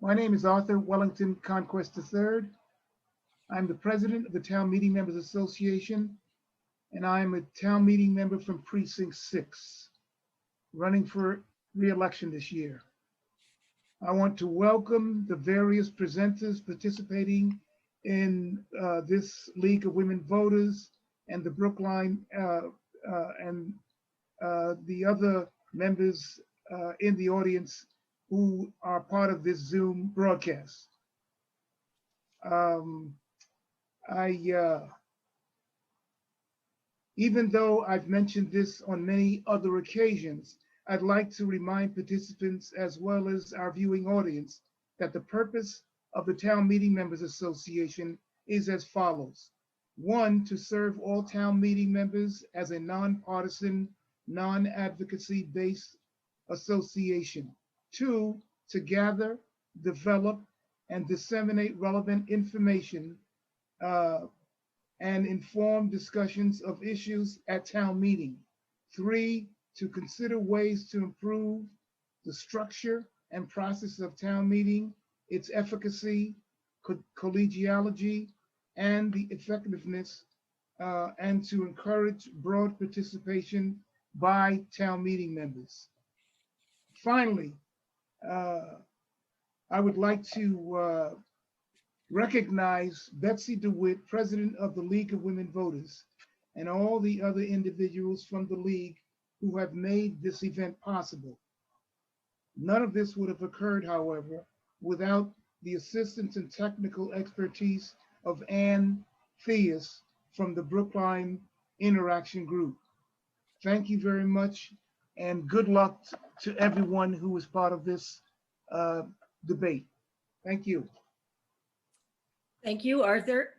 My name is Arthur Wellington Conquest III. I'm the president of the Town Meeting Members Association, and I'm a town meeting member from Precinct 6, running for re-election this year. I want to welcome the various presenters participating in this League of Women Voters and the Brookline and the other members in the audience who are part of this Zoom broadcast. Even though I've mentioned this on many other occasions, I'd like to remind participants as well as our viewing audience that the purpose of the Town Meeting Members Association is as follows. 1, to serve all town meeting members as a nonpartisan, non-advocacy based association. 2, to gather, develop, and disseminate relevant information and inform discussions of issues at town meeting. 3, to consider ways to improve the structure and process of town meeting, its efficacy, collegiality, and the effectiveness, and to encourage broad participation by town meeting members. Finally, I would like to recognize Betsy DeWitt, President of the League of Women Voters, and all the other individuals from the League who have made this event possible. None of this would have occurred, however, without the assistance and technical expertise of Ann Theus from the Brookline Interaction Group. Thank you very much, and good luck to everyone who was part of this debate. Thank you. Thank you, Arthur.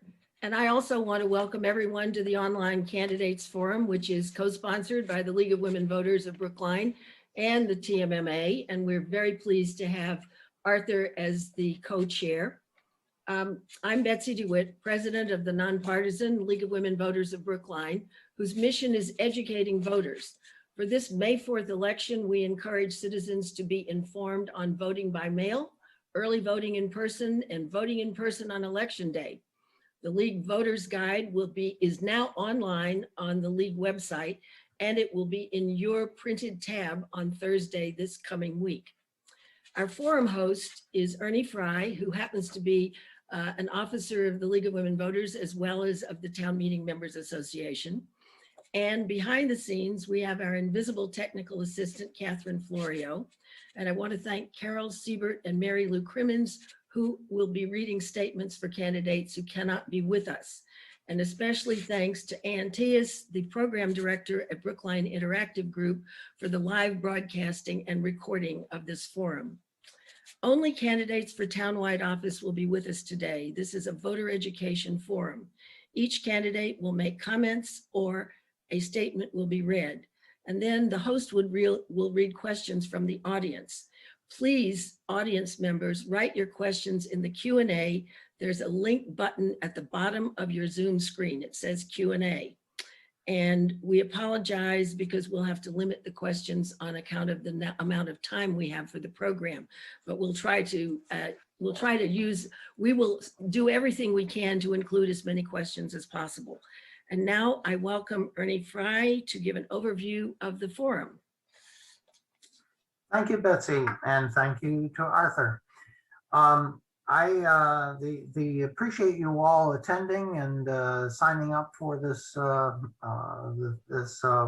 And I also want to welcome everyone to the Online Candidates Forum, which is co-sponsored by the League of Women Voters of Brookline and the TMMA. And we're very pleased to have Arthur as the co-chair. I'm Betsy DeWitt, president of the Nonpartisan League of Women Voters of Brookline, whose mission is educating voters. For this May 4th election, we encourage citizens to be informed on voting by mail, early voting in person, and voting in person on election day. The League Voters Guide is now online on the League website, and it will be in your printed tab on Thursday this coming week. Our forum host is Ernie Fry, who happens to be an officer of the League of Women Voters as well as of the Town Meeting Members Association. And behind the scenes, we have our invisible technical assistant, Catherine Florio. And I want to thank Carol Siebert and Mary Lou Crimmins, who will be reading statements for candidates who cannot be with us. And especially thanks to Ann Theus, the program director at Brookline Interactive Group, for the live broadcasting and recording of this forum. Only candidates for townwide office will be with us today. This is a voter education forum. Each candidate will make comments or a statement will be read. And then the host will read questions from the audience. Please, audience members, write your questions in the Q&A. There's a link button at the bottom of your Zoom screen. It says Q&A. And we apologize because we'll have to limit the questions on account of the amount of time we have for the program. But we will do everything we can to include as many questions as possible. And now I welcome Ernie Fry to give an overview of the forum. Thank you, Betsy, and thank you to Arthur. I appreciate you all attending and signing up for this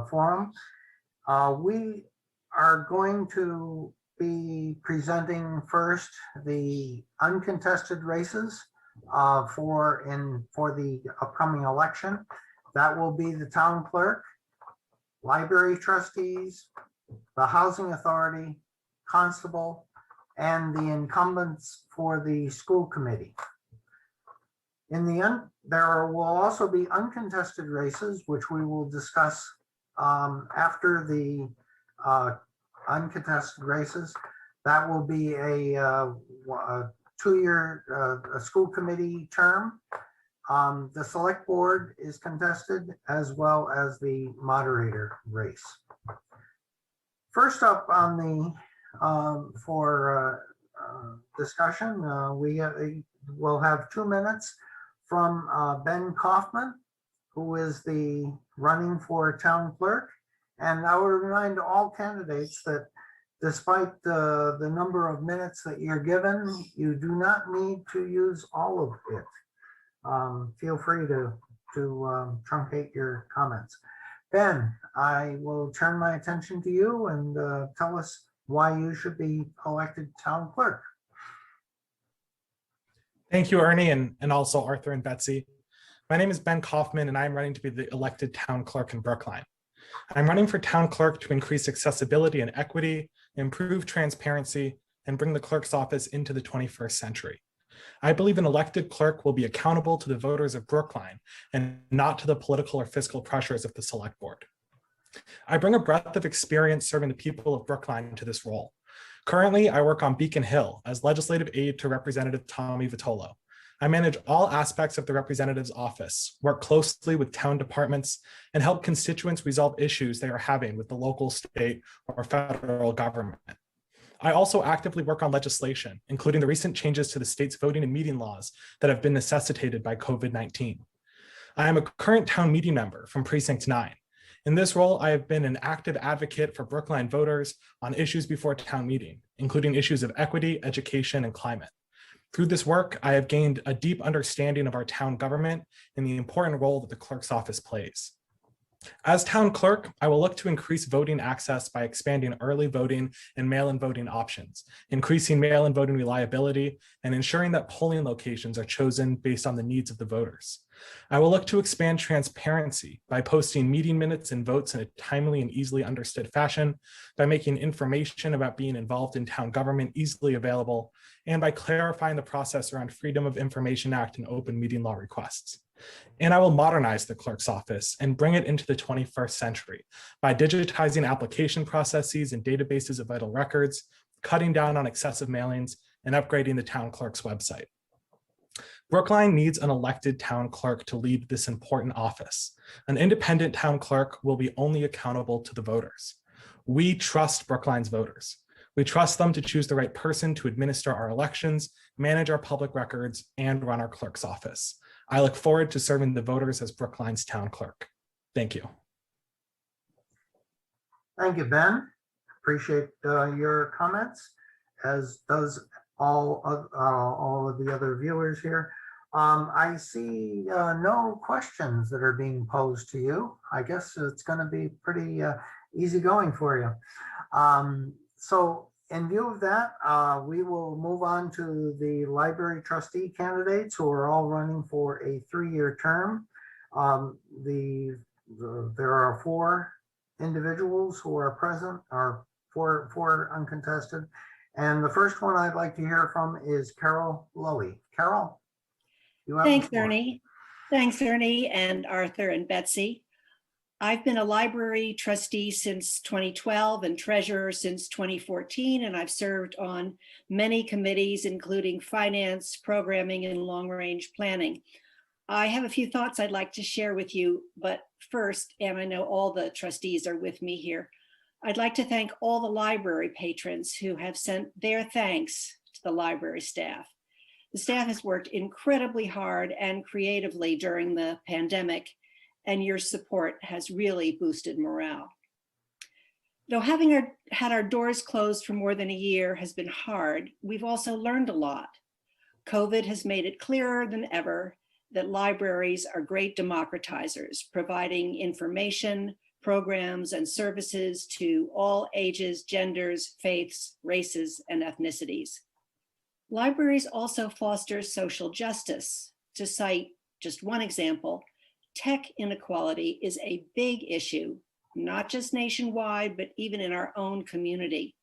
forum. We are going to be presenting first the uncontested races for the upcoming election. That will be the town clerk, library trustees, the housing authority, constable, and the incumbents for the school committee. There will also be uncontested races, which we will discuss after the uncontested races. That will be a 2-year school committee term. The select board is contested, as well as the moderator race. First up on the for discussion. We will have 2 minutes from Ben Kaufman, who is the running for town clerk. And I will remind all candidates that despite the number of minutes that you're given, you do not need to use all of it. Feel free to truncate your comments. Ben, I will turn my attention to you and tell us why you should be elected town clerk. Thank you, Ernie, and also Arthur and Betsy. My name is Ben Kaufman, and I'm running to be the elected town clerk in Brookline. I'm running for town clerk to increase accessibility and equity, improve transparency, and bring the clerk's office into the 21st century. I believe an elected clerk will be accountable to the voters of Brookline and not to the political or fiscal pressures of the select board. I bring a breadth of experience serving the people of Brookline to this role. Currently, I work on Beacon Hill as legislative aide to Representative Tommy Vitolo. I manage all aspects of the representative's office, work closely with town departments, and help constituents resolve issues they are having with the local, state, or federal government. I also actively work on legislation, including the recent changes to the state's voting and meeting laws that have been necessitated by COVID-19. I am a current town meeting member from Precinct 9. In this role, I have been an active advocate for Brookline voters on issues before town meeting, including issues of equity, education, and climate. Through this work, I have gained a deep understanding of our town government and the important role that the clerk's office plays. As town clerk, I will look to increase voting access by expanding early voting and mail-in voting options, increasing mail-in voting reliability, and ensuring that polling locations are chosen based on the needs of the voters. I will look to expand transparency by posting meeting minutes and votes in a timely and easily understood fashion, by making information about being involved in town government easily available, and by clarifying the process around Freedom of Information Act and open meeting law requests. And I will modernize the clerk's office and bring it into the 21st century by digitizing application processes and databases of vital records, cutting down on excessive mailings, and upgrading the town clerk's website. Brookline needs an elected town clerk to lead this important office. An independent town clerk will be only accountable to the voters. We trust Brookline's voters. We trust them to choose the right person to administer our elections, manage our public records, and run our clerk's office. I look forward to serving the voters as Brookline's town clerk. Thank you. Thank you, Ben. Appreciate your comments, as does all of the other viewers here. I see no questions that are being posed to you. I guess it's going to be pretty easy going for you. So in view of that, we will move on to the library trustee candidates who are all running for a 3-year term. There are 4 individuals who are present, or four uncontested. And the first one I'd like to hear from is Carol Lowy. Carol, you have Thanks, the floor. Ernie. Thanks, Ernie and Arthur and Betsy. I've been a library trustee since 2012 and treasurer since 2014, and I've served on many committees, including finance, programming, and long-range planning. I have a few thoughts I'd like to share with you, but first, and I know all the trustees are with me here, I'd like to thank all the library patrons who have sent their thanks to the library staff. The staff has worked incredibly hard and creatively during the pandemic, and your support has really boosted morale. Though having had our doors closed for more than a year has been hard, we've also learned a lot. COVID has made it clearer than ever that libraries are great democratizers, providing information, programs, and services to all ages, genders, faiths, races, and ethnicities. Libraries also foster social justice. To cite just one example, tech inequality is a big issue, not just nationwide, but even in our own community.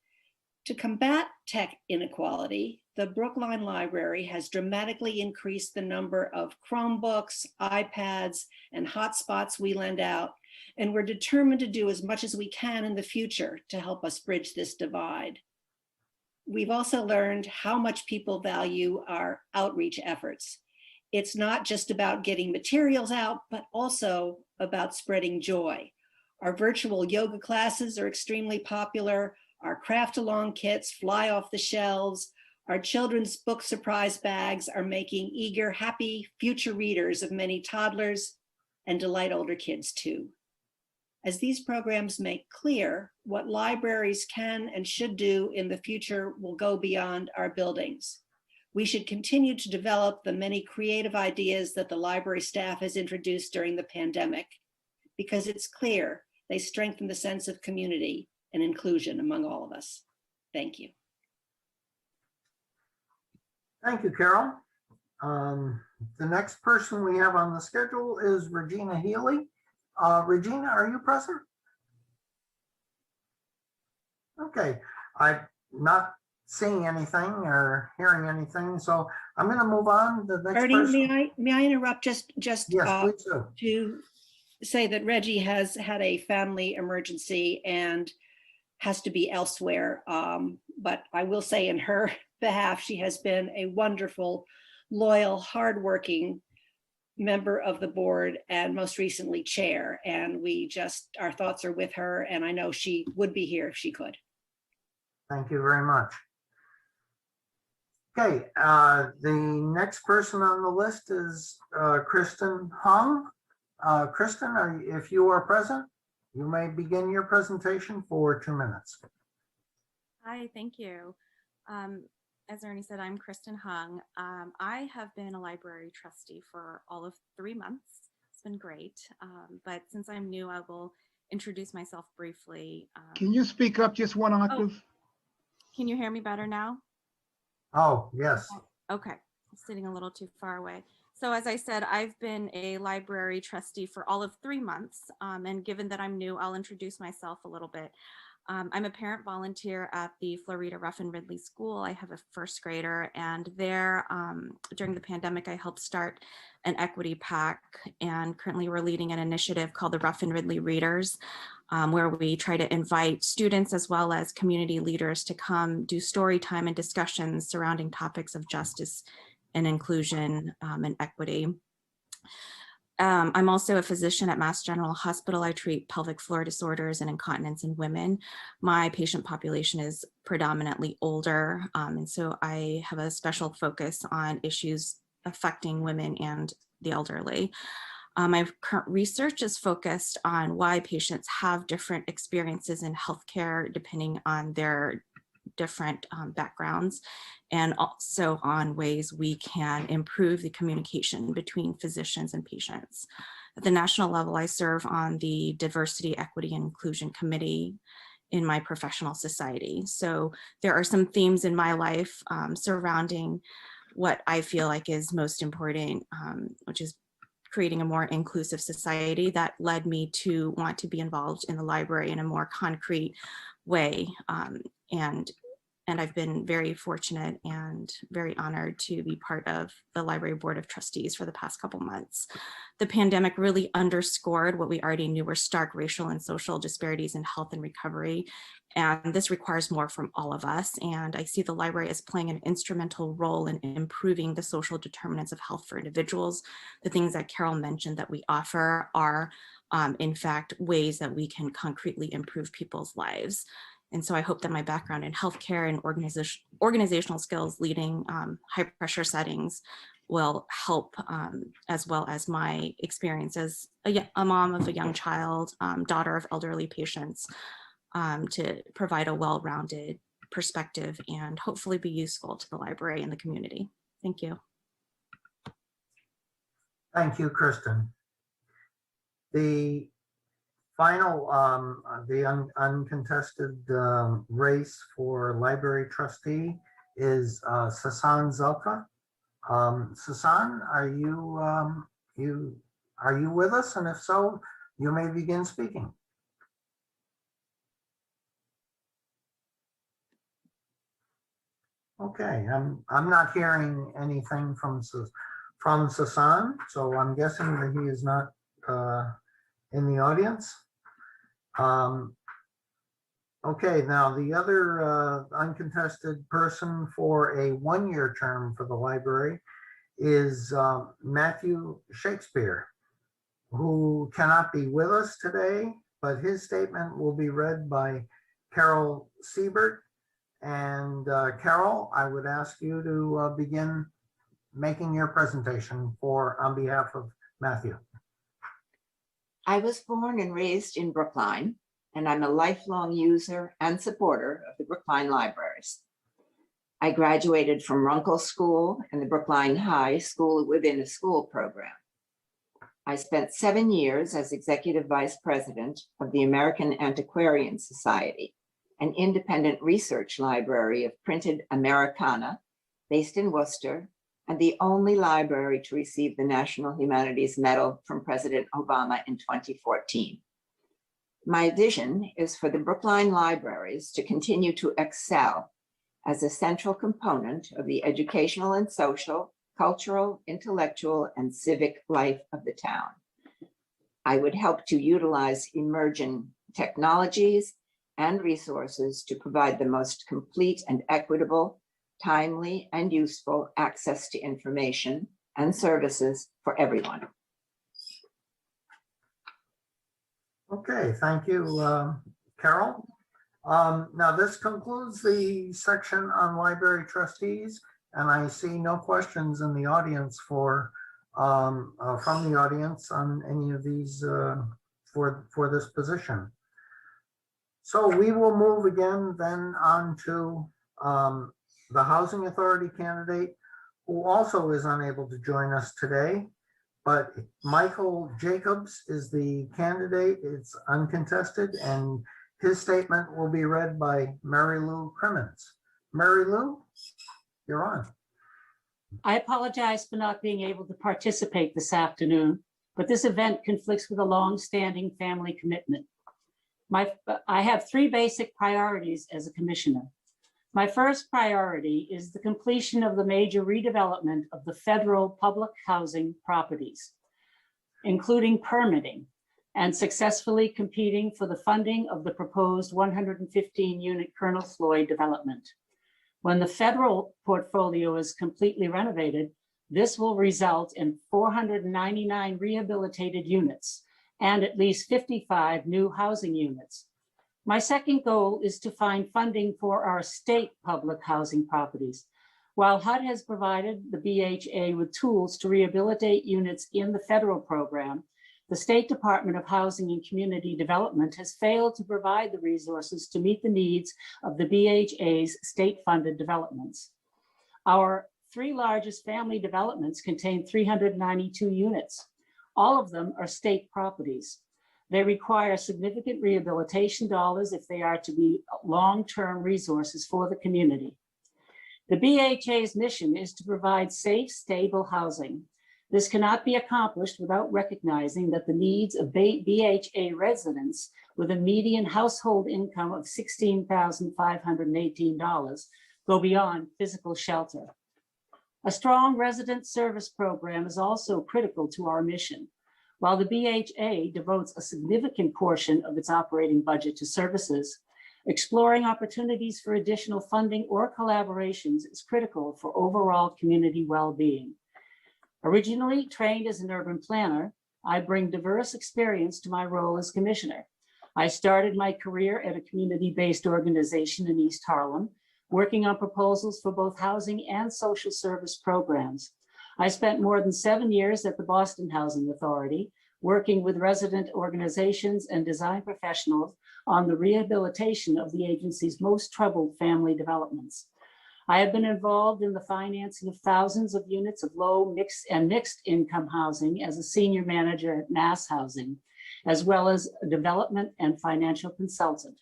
To combat tech inequality, the Brookline Library has dramatically increased the number of Chromebooks, iPads, and hotspots we lend out, and we're determined to do as much as we can in the future to help us bridge this divide. We've also learned how much people value our outreach efforts. It's not just about getting materials out, but also about spreading joy. Our virtual yoga classes are extremely popular. Our craft along kits fly off the shelves. Our children's book surprise bags are making eager, happy future readers of many toddlers and delight older kids too. As these programs make clear what libraries can and should do in the future will go beyond our buildings. We should continue to develop the many creative ideas that the library staff has introduced during the pandemic, because it's clear they strengthen the sense of community and inclusion among all of us. Thank you. Thank you, Carol. The next person we have on the schedule is Regina Healy. Regina, are you present? Okay, I'm not seeing anything or hearing anything, so I'm going to move on to the next Ernie, person. may I interrupt just Yes, please do. to say that Reggie has had a family emergency and has to be elsewhere. But I will say in her behalf, she has been a wonderful, loyal, hardworking member of the board and most recently chair. And our thoughts are with her, and I know she would be here if she could. Thank you very much. Okay, the next person on the list is Kristen Hung. Kristen, if you are present, you may begin your presentation for 2 minutes. Hi, thank you. As Ernie said, I'm Kristen Hung. I have been a library trustee for all of 3 months. It's been great. But since I'm new, I will introduce myself briefly. Can you speak up just one octave? Can you hear me better now? Oh, yes. Okay, I'm sitting a little too far away. So as I said, I've been a library trustee for all of 3 months. And given that I'm new, I'll introduce myself a little bit. I'm a parent volunteer at the Florida Ruffin Ridley School. I have a first grader, and there during the pandemic, I helped start an equity pack, and currently we're leading an initiative called the Ruffin Ridley Readers, where we try to invite students as well as community leaders to come do story time and discussions surrounding topics of justice and inclusion and equity. I'm also a physician at Mass General Hospital. I treat pelvic floor disorders and incontinence in women. My patient population is predominantly older, and so I have a special focus on issues affecting women and the elderly. My current research is focused on why patients have different experiences in healthcare depending on their different backgrounds, and also on ways we can improve the communication between physicians and patients. At the national level, I serve on the Diversity, Equity, and Inclusion Committee in my professional society. So there are some themes in my life surrounding what I feel like is most important, which is creating a more inclusive society, that led me to want to be involved in the library in a more concrete way. And I've been very fortunate and very honored to be part of the Library Board of Trustees for the past couple months. The pandemic really underscored what we already knew were stark racial and social disparities in health and recovery. And this requires more from all of us. And I see the library as playing an instrumental role in improving the social determinants of health for individuals. The things that Carol mentioned that we offer are, in fact, ways that we can concretely improve people's lives. And so I hope that my background in healthcare and organizational skills leading high pressure settings will help, as well as my experience as a mom of a young child, daughter of elderly patients, to provide a well-rounded perspective and hopefully be useful to the library and the community. Thank you. Thank you, Kristen. The final, the uncontested race for library trustee is Sasan Zelka. Sasan, are you with us? And if so, you may begin speaking. Okay, I'm not hearing anything from Sasan, so I'm guessing that he is not in the audience. Okay, now the other uncontested person for a one-year term for the library is Matthew Shakespeare, who cannot be with us today, but his statement will be read by Carol Siebert, And Carol, I would ask you to begin making your presentation on behalf of Matthew. I was born and raised in Brookline, and I'm a lifelong user and supporter of the Brookline Libraries. I graduated from Runkle School and the Brookline High School Within a School program. I spent 7 years as Executive Vice President of the American Antiquarian Society, an independent research library of printed Americana based in Worcester, and the only library to receive the National Humanities Medal from President Obama in 2014. My vision is for the Brookline Libraries to continue to excel as a central component of the educational and social, cultural, intellectual, and civic life of the town. I would help to utilize emerging technologies and resources to provide the most complete and equitable, timely, and useful access to information and services for everyone. Okay, thank you, Carol. Now this concludes the section on library trustees, and I see no questions in the audience from the audience on any of these for this position. So we will move again then on to the Housing Authority candidate, who also is unable to join us today. But Michael Jacobs is the candidate. It's uncontested, and his statement will be read by Mary Lou Crimmins. Mary Lou, you're on. I apologize for not being able to participate this afternoon, but this event conflicts with a long-standing family commitment. I have 3 basic priorities as a commissioner. My first priority is the completion of the major redevelopment of the federal public housing properties, including permitting and successfully competing for the funding of the proposed 115-unit Colonel Floyd development. When the federal portfolio is completely renovated, this will result in 499 rehabilitated units and at least 55 new housing units. My second goal is to find funding for our state public housing properties. While HUD has provided the BHA with tools to rehabilitate units in the federal program, the State Department of Housing and Community Development has failed to provide the resources to meet the needs of the BHA's state-funded developments. Our 3 largest family developments contain 392 units. All of them are state properties. They require significant rehabilitation dollars if they are to be long-term resources for the community. The BHA's mission is to provide safe, stable housing. This cannot be accomplished without recognizing that the needs of BHA residents with a median household income of $16,518 go beyond physical shelter. A strong resident service program is also critical to our mission. While the BHA devotes a significant portion of its operating budget to services, exploring opportunities for additional funding or collaborations is critical for overall community well-being. Originally trained as an urban planner, I bring diverse experience to my role as commissioner. I started my career at a community-based organization in East Harlem, working on proposals for both housing and social service programs. I spent more than 7 years at the Boston Housing Authority, working with resident organizations and design professionals on the rehabilitation of the agency's most troubled family developments. I have been involved in the financing of thousands of units of low, mixed, and mixed income housing as a senior manager at Mass Housing, as well as a development and financial consultant.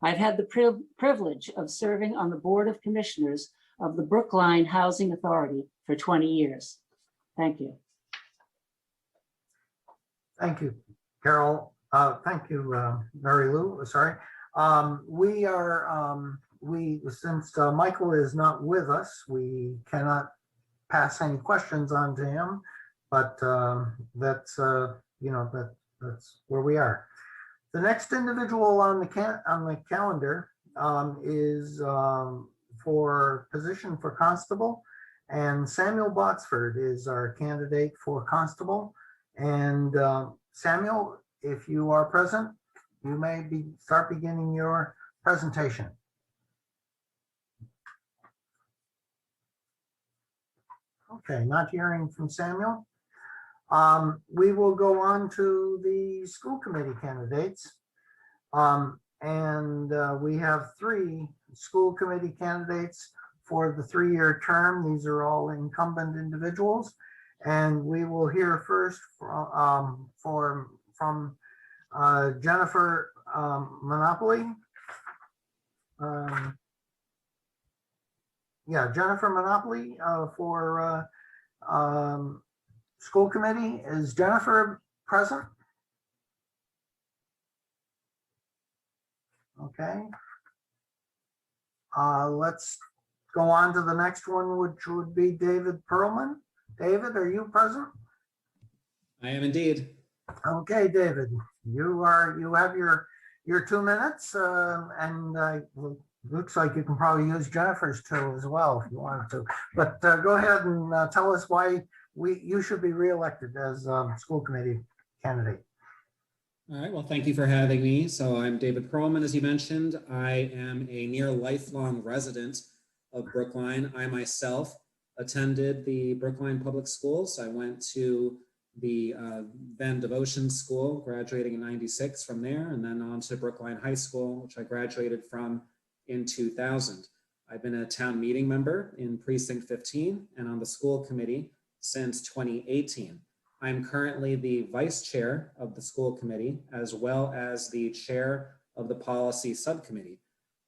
I've had the privilege of serving on the Board of Commissioners of the Brookline Housing Authority for 20 years. Thank you. Thank you, Carol. Thank you, Mary Lou. Sorry. Since Michael is not with us, we cannot pass any questions on to him, but that's where we are. The next individual on the calendar is for position for constable, and Samuel Botsford is our candidate for constable. And Samuel, if you are present, you may start beginning your presentation. Okay, not hearing from Samuel. We will go on to the school committee candidates. We have 3 school committee candidates for the 3-year term. These are all incumbent individuals. And we will hear first from Jennifer Monopoly. Jennifer Monopoly for school committee. Is Jennifer present? Okay. Let's go on to the next one, which would be David Perlman. David, are you present? I am indeed. Okay, David, you have your 2 minutes, and looks like you can probably use Jennifer's too as well if you wanted to. But go ahead and tell us why you should be reelected as school committee candidate. All right, well, thank you for having me. So I'm David Perlman, as you mentioned. I am a near lifelong resident of Brookline. I myself attended the Brookline Public Schools. I went to the then Devotion School, graduating in '96 from there, and then on to Brookline High School, which I graduated from in 2000. I've been a town meeting member in Precinct 15 and on the school committee since 2018. I'm currently the vice chair of the school committee, as well as the chair of the policy subcommittee.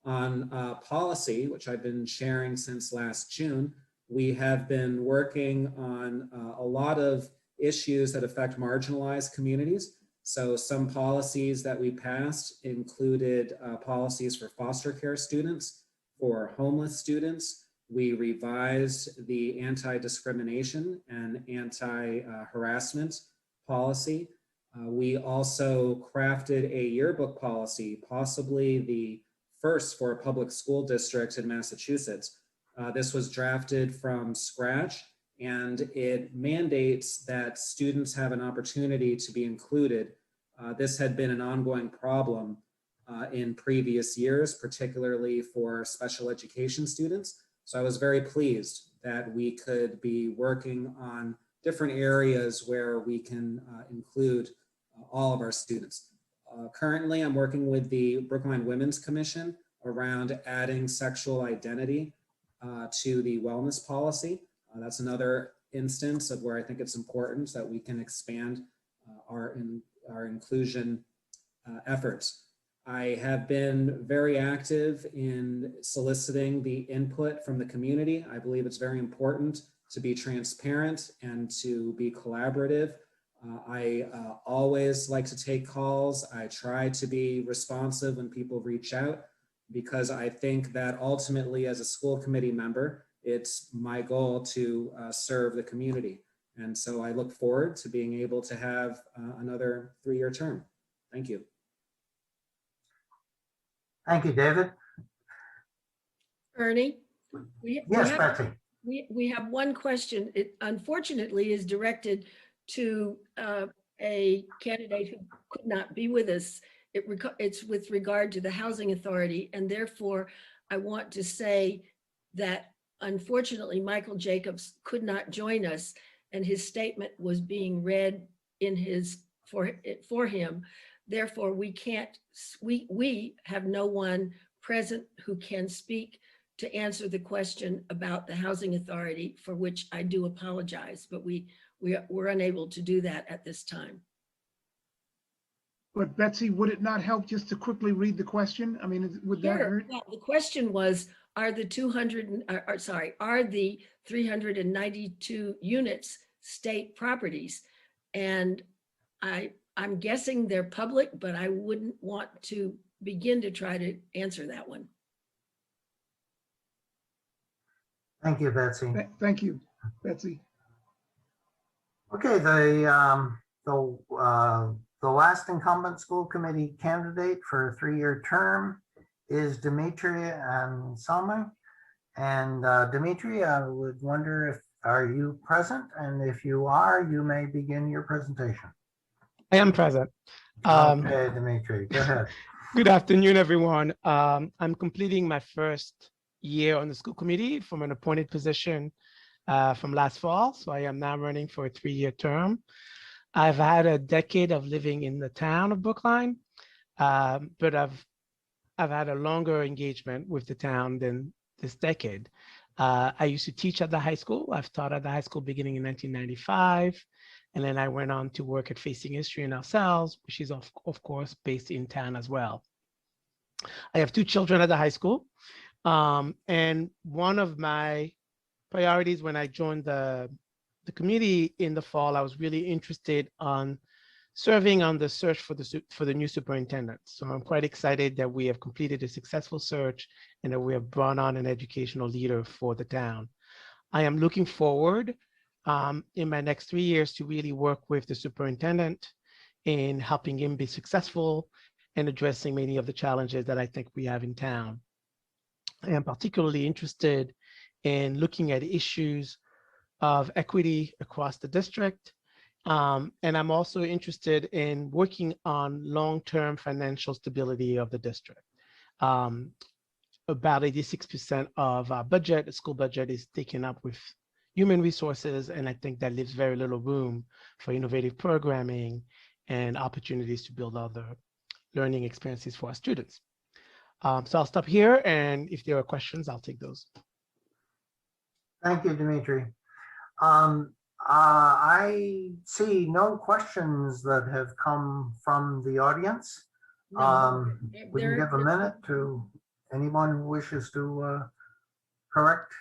On policy, which I've been chairing since last June, we have been working on a lot of issues that affect marginalized communities. So some policies that we passed included policies for foster care students, for homeless students. We revised the anti-discrimination and anti-harassment policy. We also crafted a yearbook policy, possibly the first for a public school district in Massachusetts. This was drafted from scratch, and it mandates that students have an opportunity to be included. This had been an ongoing problem in previous years, particularly for special education students. So I was very pleased that we could be working on different areas where we can include all of our students. Currently, I'm working with the Brookline Women's Commission around adding sexual identity to the wellness policy. That's another instance of where I think it's important that we can expand our inclusion efforts. I have been very active in soliciting the input from the community. I believe it's very important to be transparent and to be collaborative. I always like to take calls. I try to be responsive when people reach out, because I think that ultimately as a school committee member, it's my goal to serve the community. And so I look forward to being able to have another 3-year term. Thank you. Thank you, David. Ernie? Yes, Betsy. We have one question. It unfortunately is directed to a candidate who could not be with us. It's with regard to the Housing Authority, and therefore I want to say that unfortunately Michael Jacobs could not join us, and his statement was being read in for him. Therefore, we have no one present who can speak to answer the question about the Housing Authority, for which I do apologize, but we're unable to do that at this time. But Betsy, would it not help just to quickly read the question? I mean, would that hurt? Yeah, the question was, are the 392 units state properties? And I'm guessing they're public, but I wouldn't want to begin to try to answer that one. Thank you, Betsy. Thank you, Betsy. Okay, the last incumbent school committee candidate for a 3-year term is Demetria and Salma. And Demetria, I would wonder are you present? And if you are, you may begin your presentation. I am present. Okay, Dimitri, go ahead. Good afternoon, everyone. I'm completing my first year on the school committee from an appointed position from last fall, so I am now running for a 3-year term. I've had a decade of living in the town of Brookline, but I've had a longer engagement with the town than this decade. I used to teach at the high school. I've taught at the high school beginning in 1995. And then I went on to work at Facing History in ourselves, which is of course based in town as well. I have 2 children at the high school. And one of my priorities when I joined the committee in the fall, I was really interested on serving on the search for the new superintendent. So I'm quite excited that we have completed a successful search and that we have brought on an educational leader for the town. I am looking forward in my next 3 years to really work with the superintendent in helping him be successful and addressing many of the challenges that I think we have in town. I am particularly interested in looking at issues of equity across the district. And I'm also interested in working on long-term financial stability of the district. About 86% of our budget, the school budget, is taken up with human resources, and I think that leaves very little room for innovative programming and opportunities to build other learning experiences for our students. So I'll stop here, and if there are questions, I'll take those. Thank you, Dimitri. I see no questions that have come from the audience. We can give a minute to anyone who wishes to correct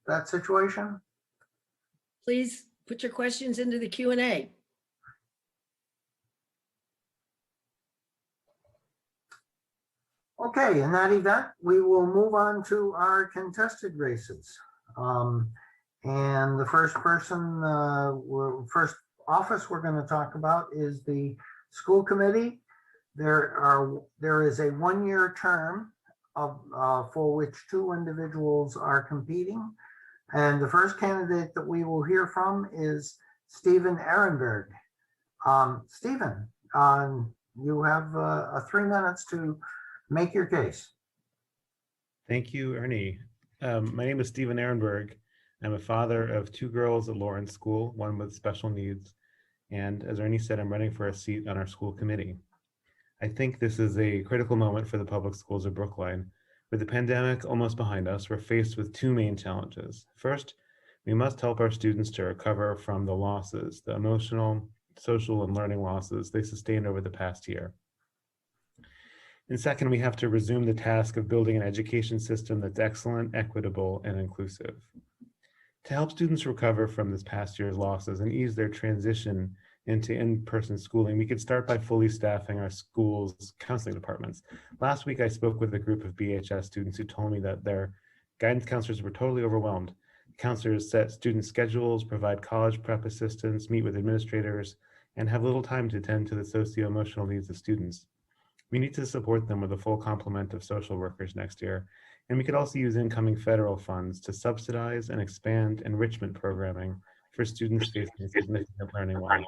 that situation. Please put your questions into the Q&A. Okay, in that event, we will move on to our contested races. And the first person, first office we're going to talk about is the school committee. There is a 1-year term for which 2 individuals are competing. And the first candidate that we will hear from is Stephen Ehrenberg. Stephen, you have 3 minutes to make your case. Thank you, Ernie. My name is Stephen Ehrenberg. I'm a father of 2 girls at Lawrence School, one with special needs. And as Ernie said, I'm running for a seat on our school committee. I think this is a critical moment for the public schools of Brookline. With the pandemic almost behind us, we're faced with 2 main challenges. First, we must help our students to recover from the losses, the emotional, social, and learning losses they sustained over the past year. And second, we have to resume the task of building an education system that's excellent, equitable, and inclusive. To help students recover from this past year's losses and ease their transition into in-person schooling, we could start by fully staffing our schools' counseling departments. Last week, I spoke with a group of BHS students who told me that their guidance counselors were totally overwhelmed. Counselors set student schedules, provide college prep assistance, meet with administrators, and have little time to attend to the socio-emotional needs of students. We need to support them with a full complement of social workers next year. And we could also use incoming federal funds to subsidize and expand enrichment programming for students facing significant learning loss.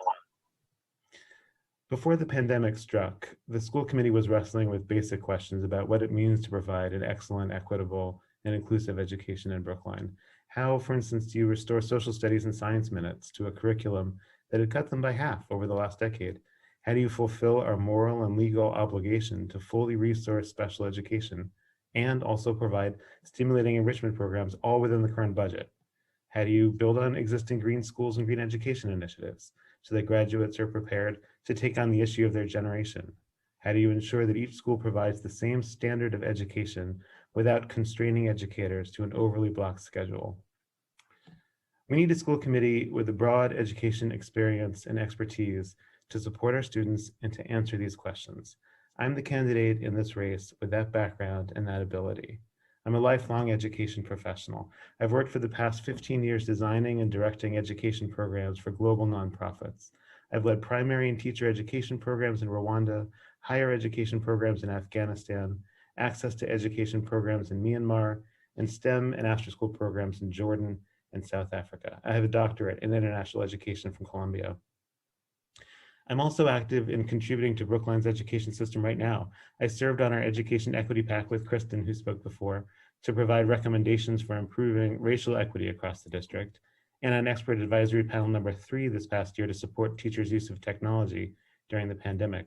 Before the pandemic struck, the school committee was wrestling with basic questions about what it means to provide an excellent, equitable, and inclusive education in Brookline. How, for instance, do you restore social studies and science minutes to a curriculum that had cut them by half over the last decade? How do you fulfill our moral and legal obligation to fully resource special education and also provide stimulating enrichment programs all within the current budget? How do you build on existing green schools and green education initiatives so that graduates are prepared to take on the issue of their generation? How do you ensure that each school provides the same standard of education without constraining educators to an overly blocked schedule? We need a school committee with a broad education experience and expertise to support our students and to answer these questions. I'm the candidate in this race with that background and that ability. I'm a lifelong education professional. I've worked for the past 15 years designing and directing education programs for global nonprofits. I've led primary and teacher education programs in Rwanda, higher education programs in Afghanistan, access to education programs in Myanmar, and STEM and after-school programs in Jordan and South Africa. I have a doctorate in international education from Columbia. I'm also active in contributing to Brookline's education system right now. I served on our Education Equity PAC with Kristen, who spoke before, to provide recommendations for improving racial equity across the district. and on expert advisory panel number 3 this past year to support teachers' use of technology during the pandemic.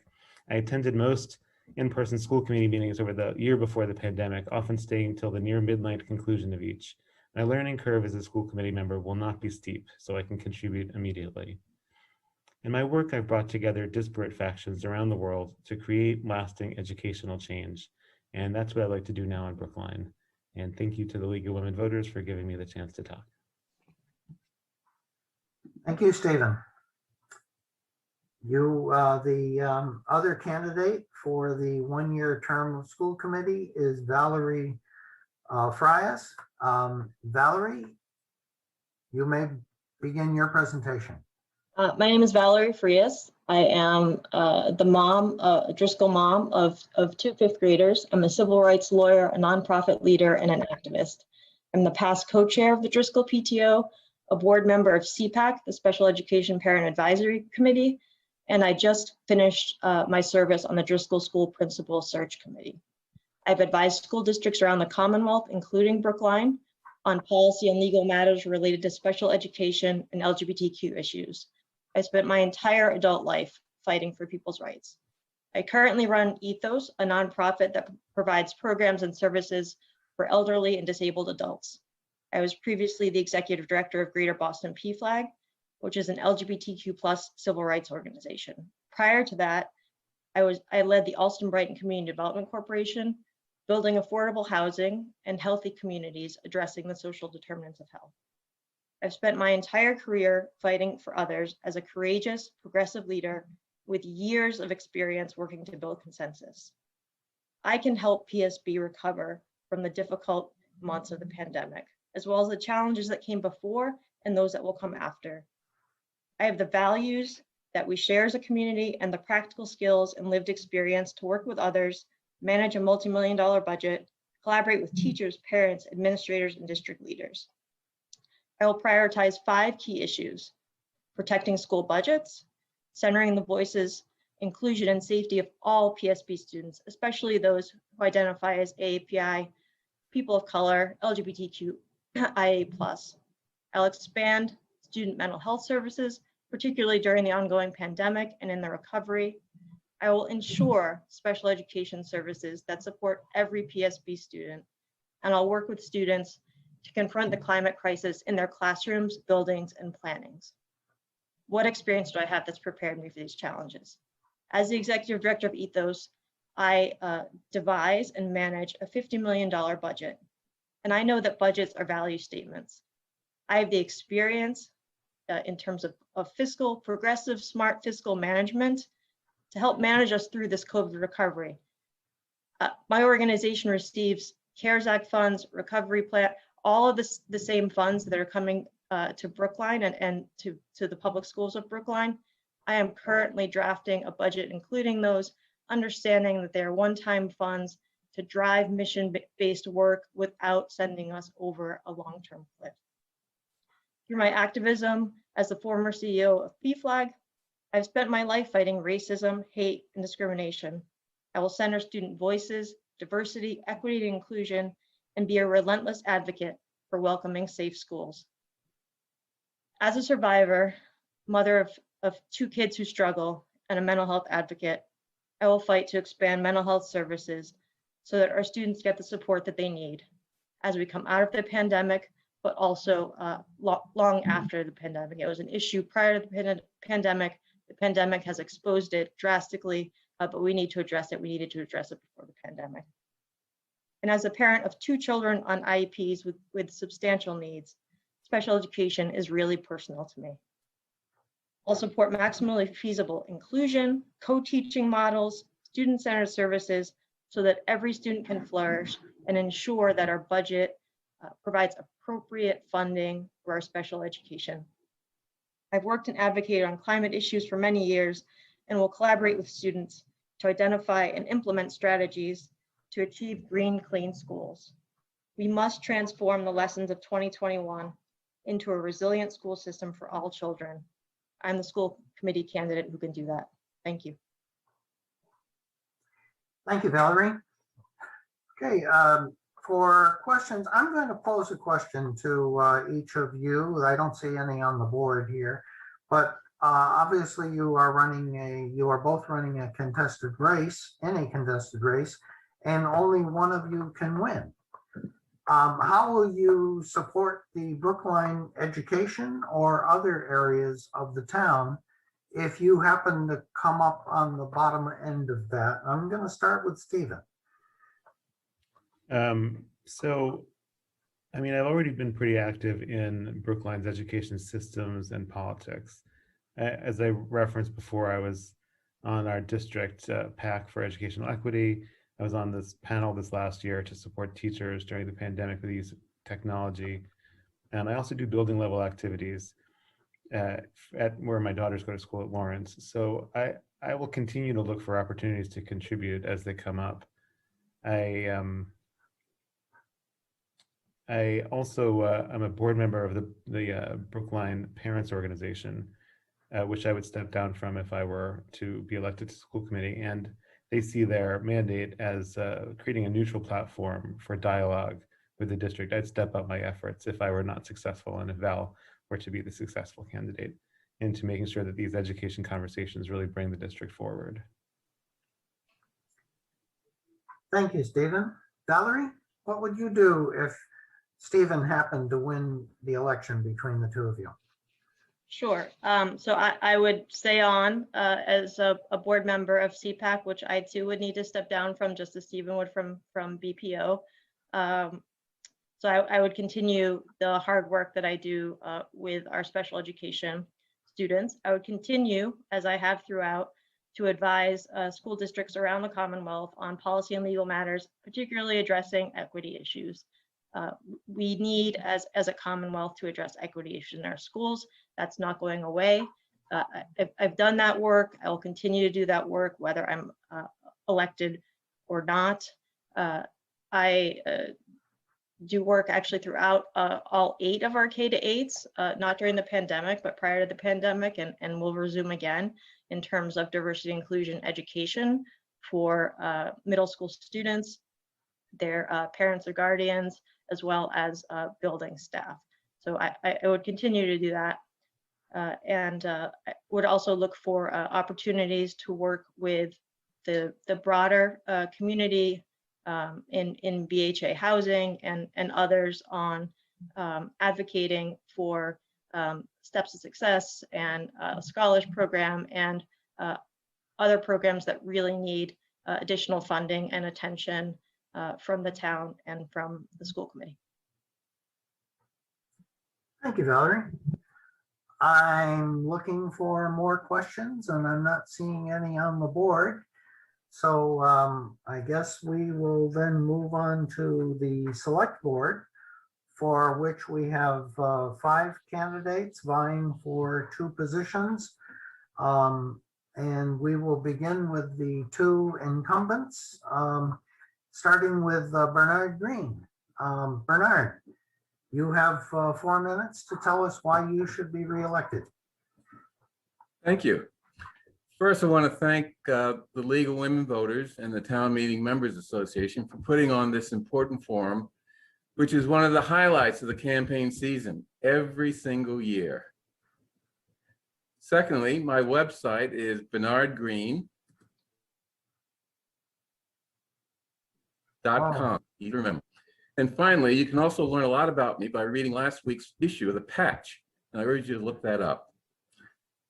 I attended most in-person school committee meetings over the year before the pandemic, often staying till the near midnight conclusion of each. My learning curve as a school committee member will not be steep, so I can contribute immediately. In my work, I've brought together disparate factions around the world to create lasting educational change. And that's what I'd like to do now in Brookline. And thank you to the League of Women Voters for giving me the chance to talk. Thank you, Stephen. The other candidate for the one-year term of school committee is Valerie Frias. Valerie, you may begin your presentation. My name is Valerie Frias. I am the mom, Driscoll mom of 2 5th graders. I'm a civil rights lawyer, a nonprofit leader, and an activist. I'm the past co-chair of the Driscoll PTO, a board member of CPAC, the Special Education Parent Advisory Committee, and I just finished my service on the Driscoll School Principal Search Committee. I've advised school districts around the Commonwealth, including Brookline, on policy and legal matters related to special education and LGBTQ issues. I spent my entire adult life fighting for people's rights. I currently run Ethos, a nonprofit that provides programs and services for elderly and disabled adults. I was previously the executive director of Greater Boston PFLAG, which is an LGBTQ+ civil rights organization. Prior to that, I led the Alston Brighton Community Development Corporation, building affordable housing and healthy communities addressing the social determinants of health. I've spent my entire career fighting for others as a courageous, progressive leader with years of experience working to build consensus. I can help PSB recover from the difficult months of the pandemic, as well as the challenges that came before and those that will come after. I have the values that we share as a community and the practical skills and lived experience to work with others, manage a multi-million-dollar budget, collaborate with teachers, parents, administrators, and district leaders. I will prioritize 5 key issues: protecting school budgets, centering the voices, inclusion, and safety of all PSB students, especially those who identify as AAPI, people of color, LGBTQIA+. I'll expand student mental health services, particularly during the ongoing pandemic and in the recovery. I will ensure special education services that support every PSB student, and I'll work with students to confront the climate crisis in their classrooms, buildings, and plannings. What experience do I have that's prepared me for these challenges? As the executive director of Ethos, I devise and manage a $50 million budget, and I know that budgets are value statements. I have the experience in terms of fiscal, progressive, smart fiscal management to help manage us through this COVID recovery. My organization receives CARES Act funds, recovery plan, all of the same funds that are coming to Brookline and to the public schools of Brookline. I am currently drafting a budget, including those, understanding that they are one-time funds to drive mission-based work without sending us over a long-term cliff. Through my activism as the former CEO of PFLAG, I've spent my life fighting racism, hate, and discrimination. I will center student voices, diversity, equity, and inclusion, and be a relentless advocate for welcoming safe schools. As a survivor, mother of 2 kids who struggle, and a mental health advocate, I will fight to expand mental health services so that our students get the support that they need as we come out of the pandemic, but also long after the pandemic. It was an issue prior to the pandemic. The pandemic has exposed it drastically, but we need to address it. We needed to address it before the pandemic. And as a parent of 2 children on IEPs with substantial needs, special education is really personal to me. I'll support maximally feasible inclusion, co-teaching models, student-centered services so that every student can flourish, and ensure that our budget provides appropriate funding for our special education. I've worked and advocated on climate issues for many years and will collaborate with students to identify and implement strategies to achieve green, clean schools. We must transform the lessons of 2021 into a resilient school system for all children. I'm the school committee candidate who can do that. Thank you. Thank you, Valerie. Okay, for questions, I'm going to pose a question to each of you. I don't see any on the board here, but obviously you are both running a contested race, any contested race, and only one of you can win. How will you support the Brookline education or other areas of the town if you happen to come up on the bottom end of that? I'm going to start with Stephen. So, I mean, I've already been pretty active in Brookline's education systems and politics. As I referenced before, I was on our district PAC for educational equity. I was on this panel this last year to support teachers during the pandemic with the use of technology. And I also do building level activities at where my daughters go to school at Lawrence. So I will continue to look for opportunities to contribute as they come up. I also am a board member of the Brookline Parents Organization, which I would step down from if I were to be elected to school committee. And they see their mandate as creating a neutral platform for dialogue with the district. I'd step up my efforts if I were not successful and if Val were to be the successful candidate into making sure that these education conversations really bring the district forward. Thank you, Stephen. Valerie, what would you do if Stephen happened to win the election between the two of you? Sure. So I would stay on as a board member of CPAC, which I too would need to step down from, just as Stephen would from BPO. So I would continue the hard work that I do with our special education students. I would continue, as I have throughout, to advise school districts around the Commonwealth on policy and legal matters, particularly addressing equity issues. We need, as a Commonwealth, to address equity issues in our schools. That's not going away. I've done that work. I will continue to do that work, whether I'm elected or not. I do work actually throughout all 8 of our K-8s, not during the pandemic, but prior to the pandemic, and we'll resume again in terms of diversity inclusion education for middle school students, their parents or guardians, as well as building staff. So I would continue to do that. And I would also look for opportunities to work with the broader community in BHA housing and others on advocating for Steps to Success and scholarship program and other programs that really need additional funding and attention from the town and from the school committee. Thank you, Valerie. I'm looking for more questions and I'm not seeing any on the board. So I guess we will then move on to the select board, for which we have 5 candidates vying for 2 positions. And we will begin with the 2 incumbents, starting with Bernard Green. Bernard, you have 4 minutes to tell us why you should be reelected. Thank you. First, I want to thank the League of Women Voters and the Town Meeting Members Association for putting on this important forum, which is one of the highlights of the campaign season every single year. Secondly, my website is bernardgreen.com. You remember. And finally, you can also learn a lot about me by reading last week's issue of the Patch, and I urge you to look that up.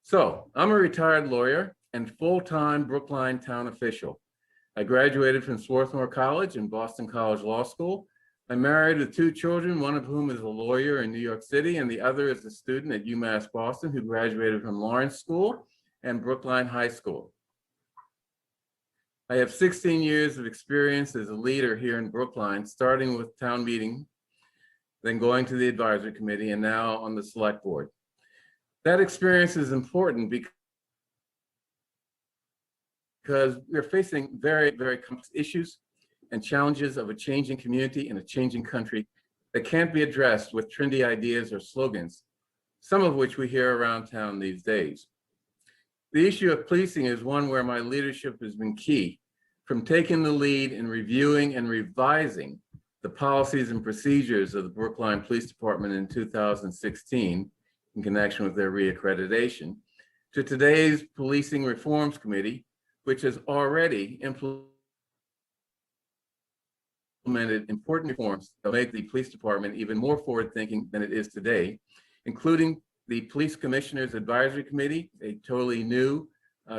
So, I'm a retired lawyer and full-time Brookline town official. I graduated from Swarthmore College and Boston College Law School. I'm married with 2 children, one of whom is a lawyer in New York City, and the other is a student at UMass Boston who graduated from Lawrence School and Brookline High School. I have 16 years of experience as a leader here in Brookline, starting with town meeting, then going to the advisory committee, and now on the select board. That experience is important because we're facing very, very complex issues and challenges of a changing community and a changing country that can't be addressed with trendy ideas or slogans, some of which we hear around town these days. The issue of policing is one where my leadership has been key, from taking the lead in reviewing and revising the policies and procedures of the Brookline Police Department in 2016 in connection with their reaccreditation, to today's Policing Reforms Committee, which has already implemented important reforms that make the police department even more forward-thinking than it is today, including the Police Commissioners Advisory Committee, a totally new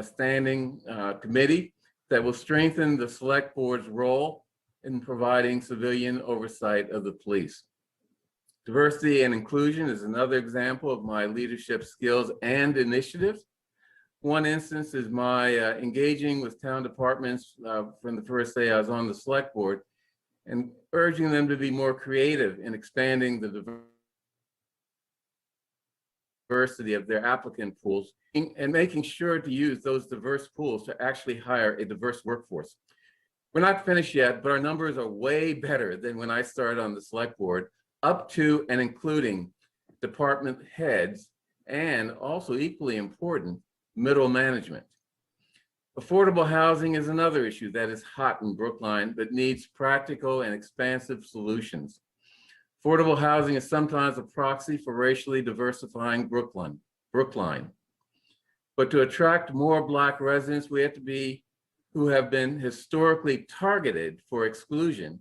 standing committee that will strengthen the Select Board's role in providing civilian oversight of the police. Diversity and inclusion is another example of my leadership skills and initiatives. One instance is my engaging with town departments from the first day I was on the Select Board and urging them to be more creative in expanding the diversity of their applicant pools and making sure to use those diverse pools to actually hire a diverse workforce. We're not finished yet, but our numbers are way better than when I started on the Select Board, up to and including department heads, and also equally important, middle management. Affordable housing is another issue that is hot in Brookline, but needs practical and expansive solutions. Affordable housing is sometimes a proxy for racially diversifying Brookline. But to attract more Black residents, we have to be who have been historically targeted for exclusion.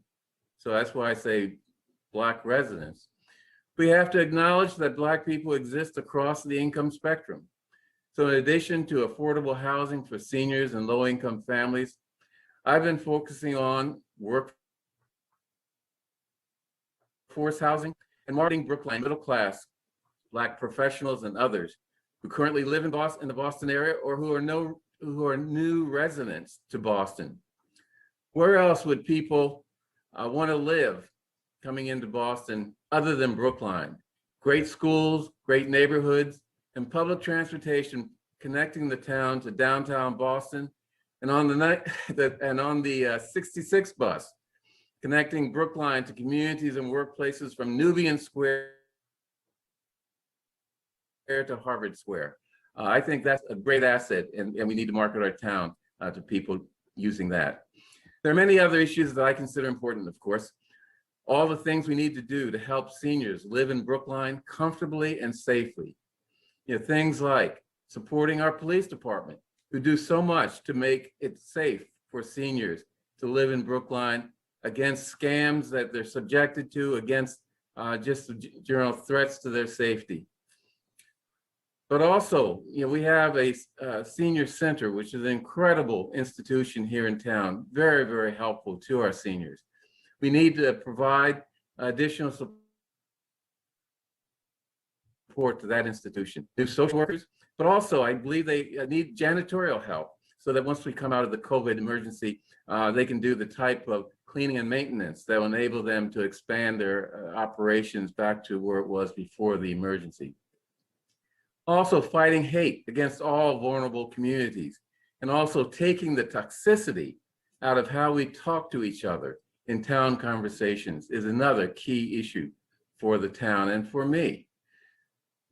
So that's why I say Black residents. We have to acknowledge that Black people exist across the income spectrum. So in addition to affordable housing for seniors and low-income families, I've been focusing on workforce housing and marketing Brookline middle class, Black professionals and others who currently live in Boston, in the Boston area, or who are new residents to Boston. Where else would people want to live coming into Boston other than Brookline? Great schools, great neighborhoods, and public transportation connecting the town to downtown Boston, and on the 66 bus connecting Brookline to communities and workplaces from Nubian Square to Harvard Square. I think that's a great asset, and we need to market our town to people using that. There are many other issues that I consider important, of course. All the things we need to do to help seniors live in Brookline comfortably and safely. Things like supporting our police department, who do so much to make it safe for seniors to live in Brookline against scams that they're subjected to, against just general threats to their safety. But also, we have a senior center, which is an incredible institution here in town, very, very helpful to our seniors. We need to provide additional support to that institution. New social workers, but also I believe they need janitorial help so that once we come out of the COVID emergency, they can do the type of cleaning and maintenance that will enable them to expand their operations back to where it was before the emergency. Also fighting hate against all vulnerable communities, and also taking the toxicity out of how we talk to each other in town conversations is another key issue for the town and for me.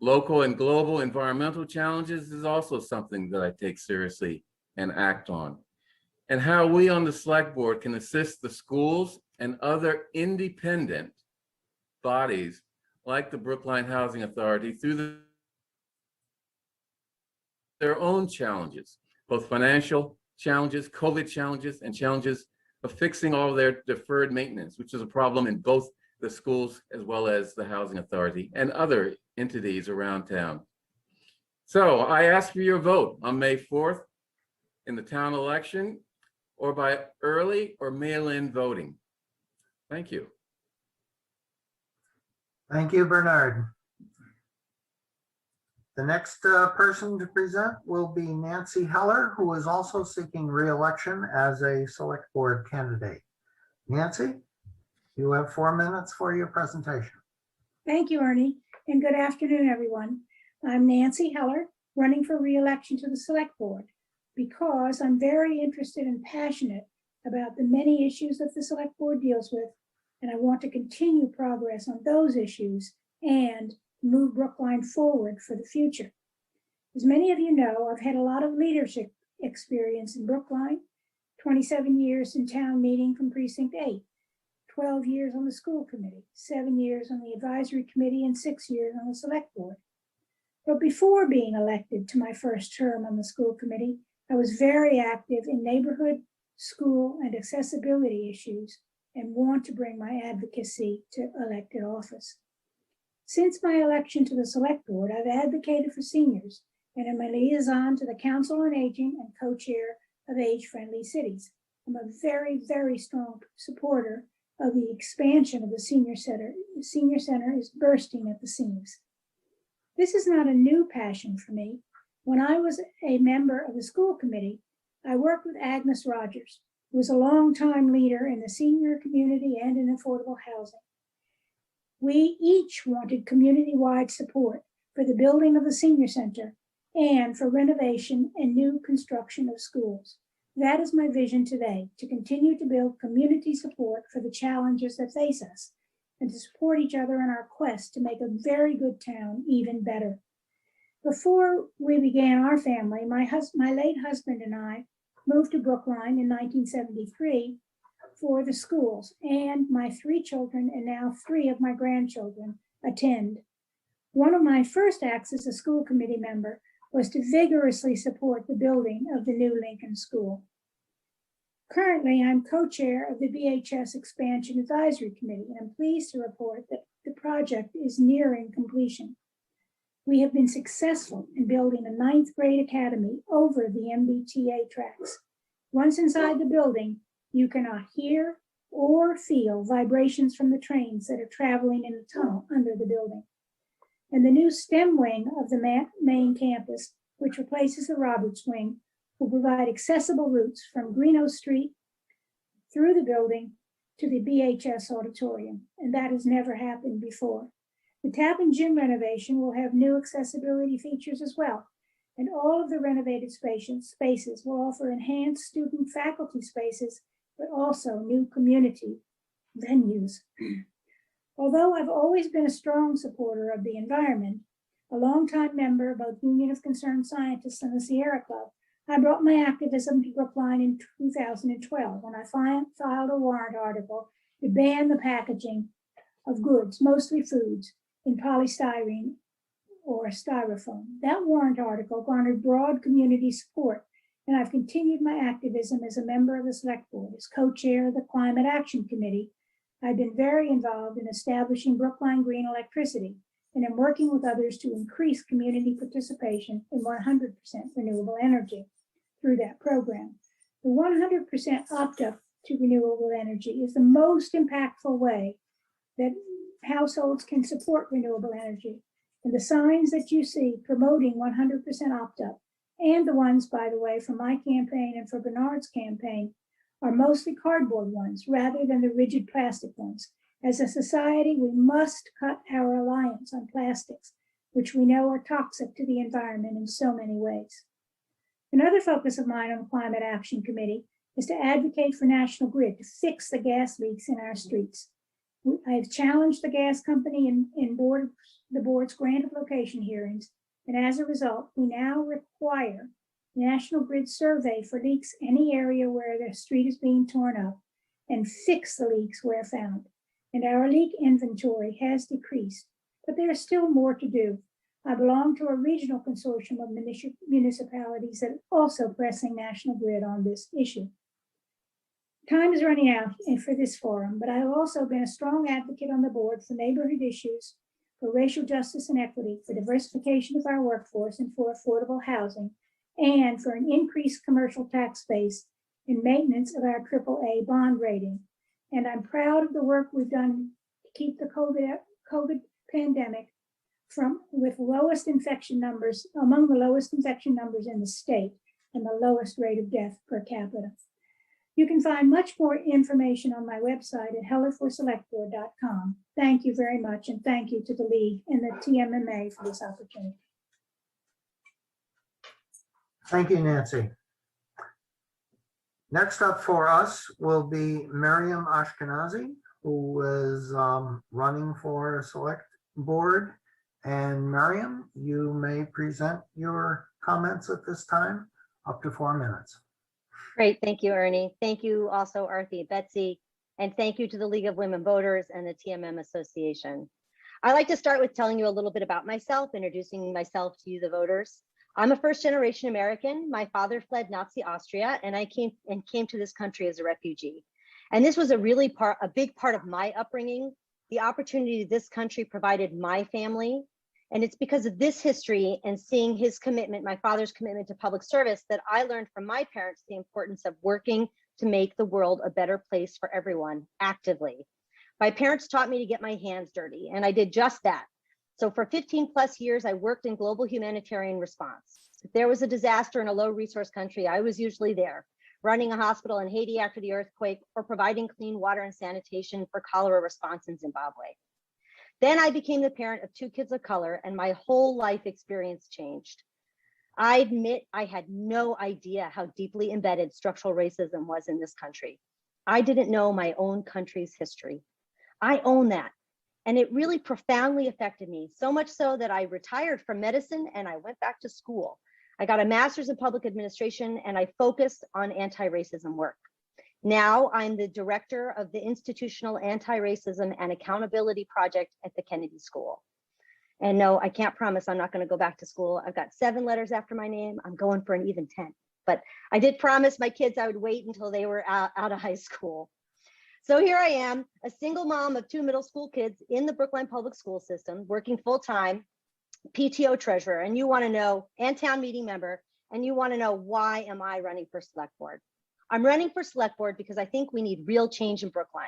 Local and global environmental challenges is also something that I take seriously and act on. And how we on the Select Board can assist the schools and other independent bodies like the Brookline Housing Authority through their own challenges, both financial challenges, COVID challenges, and challenges of fixing all of their deferred maintenance, which is a problem in both the schools as well as the Housing Authority and other entities around town. So I ask for your vote on May 4th in the town election, or by early or mail-in voting. Thank you. Thank you, Bernard. The next person to present will be Nancy Heller, who is also seeking re-election as a Select Board candidate. Nancy, you have 4 minutes for your presentation. Thank you, Ernie, and good afternoon, everyone. I'm Nancy Heller, running for re-election to the Select Board because I'm very interested and passionate about the many issues that the Select Board deals with, and I want to continue progress on those issues and move Brookline forward for the future. As many of you know, I've had a lot of leadership experience in Brookline, 27 years in town meeting from Precinct 8, 12 years on the school committee, 7 years on the advisory committee, and 6 years on the select board. But before being elected to my first term on the school committee, I was very active in neighborhood, school, and accessibility issues and want to bring my advocacy to elected office. Since my election to the select board, I've advocated for seniors and am a liaison to the Council on Aging and co-chair of Age-Friendly Cities. I'm a very, very strong supporter of the expansion of the senior center. The senior center is bursting at the seams. This is not a new passion for me. When I was a member of the school committee, I worked with Agnes Rogers, who was a longtime leader in the senior community and in affordable housing. We each wanted community-wide support for the building of the senior center and for renovation and new construction of schools. That is my vision today, to continue to build community support for the challenges that face us and to support each other in our quest to make a very good town even better. Before we began our family, my late husband and I moved to Brookline in 1973 for the schools, and my 3 children and now 3 of my grandchildren attend. One of my first acts as a school committee member was to vigorously support the building of the new Lincoln School. Currently, I'm co-chair of the BHS Expansion Advisory Committee, and I'm pleased to report that the project is nearing completion. We have been successful in building a 9th grade academy over the MBTA tracks. Once inside the building, you cannot hear or feel vibrations from the trains that are traveling in the tunnel under the building. And the new STEM wing of the main campus, which replaces the Roberts wing, will provide accessible routes from Greeno Street through the building to the BHS auditorium, and that has never happened before. The Tappan Gym renovation will have new accessibility features as well, and all of the renovated spaces will offer enhanced student faculty spaces, but also new community venues. Although I've always been a strong supporter of the environment, a longtime member of both Union of Concerned Scientists and the Sierra Club, I brought my activism to Brookline in 2012 when I filed a warrant article to ban the packaging of goods, mostly foods, in polystyrene or styrofoam. That warrant article garnered broad community support, and I've continued my activism as a member of the Select Board. As co-chair of the Climate Action Committee, I've been very involved in establishing Brookline Green Electricity, and am working with others to increase community participation in 100% renewable energy through that program. The 100% opt-up to renewable energy is the most impactful way that households can support renewable energy. And the signs that you see promoting 100% opt-up, and the ones, by the way, from my campaign and for Bernard's campaign, are mostly cardboard ones rather than the rigid plastic ones. As a society, we must cut our reliance on plastics, which we know are toxic to the environment in so many ways. Another focus of mine on the Climate Action Committee is to advocate for National Grid to fix the gas leaks in our streets. I've challenged the gas company in the board's grant of location hearings, and as a result, we now require National Grid survey for leaks any area where the street is being torn up and fix the leaks where found. And our leak inventory has decreased, but there is still more to do. I belong to a regional consortium of municipalities that are also pressing National Grid on this issue. Time is running out for this forum, but I have also been a strong advocate on the board for neighborhood issues, for racial justice and equity, for diversification of our workforce and for affordable housing, and for an increased commercial tax base and maintenance of our AAA bond rating. And I'm proud of the work we've done to keep the COVID pandemic with lowest infection numbers, among the lowest infection numbers in the state and the lowest rate of death per capita. You can find much more information on my website at hellerforselectboard.com. Thank you very much, and thank you to the League and the TMMA for this opportunity. Thank you, Nancy. Next up for us will be Miriam Ashkenazi, who is running for Select Board. And Miriam, you may present your comments at this time, up to 4 minutes. Great, thank you, Ernie. Thank you also, Arthie, Betsy, And thank you to the League of Women Voters and the TMM Association. I'd like to start with telling you a little bit about myself, introducing myself to you, the voters. I'm a first-generation American. My father fled Nazi Austria, and I came to this country as a refugee. And this was a big part of my upbringing, the opportunity this country provided my family. And it's because of this history and seeing his commitment, my father's commitment to public service, that I learned from my parents the importance of working to make the world a better place for everyone actively. My parents taught me to get my hands dirty, and I did just that. So for 15 plus years, I worked in global humanitarian response. If there was a disaster in a low resource country, I was usually there, running a hospital in Haiti after the earthquake, or providing clean water and sanitation for cholera response in Zimbabwe. Then I became the parent of 2 kids of color, and my whole life experience changed. I admit I had no idea how deeply embedded structural racism was in this country. I didn't know my own country's history. I own that. And it really profoundly affected me, so much so that I retired from medicine and I went back to school. I got a master's in public administration and I focused on anti-racism work. Now I'm the director of the Institutional Anti-Racism and Accountability Project at the Kennedy School. And no, I can't promise I'm not going to go back to school. I've got 7 letters after my name. I'm going for an even 10. But I did promise my kids I would wait until they were out of high school. So here I am, a single mom of 2 middle school kids in the Brookline public school system, working full-time, PTO treasurer, and you want to know, and town meeting member, and you want to know, why am I running for select board? I'm running for select board because I think we need real change in Brookline.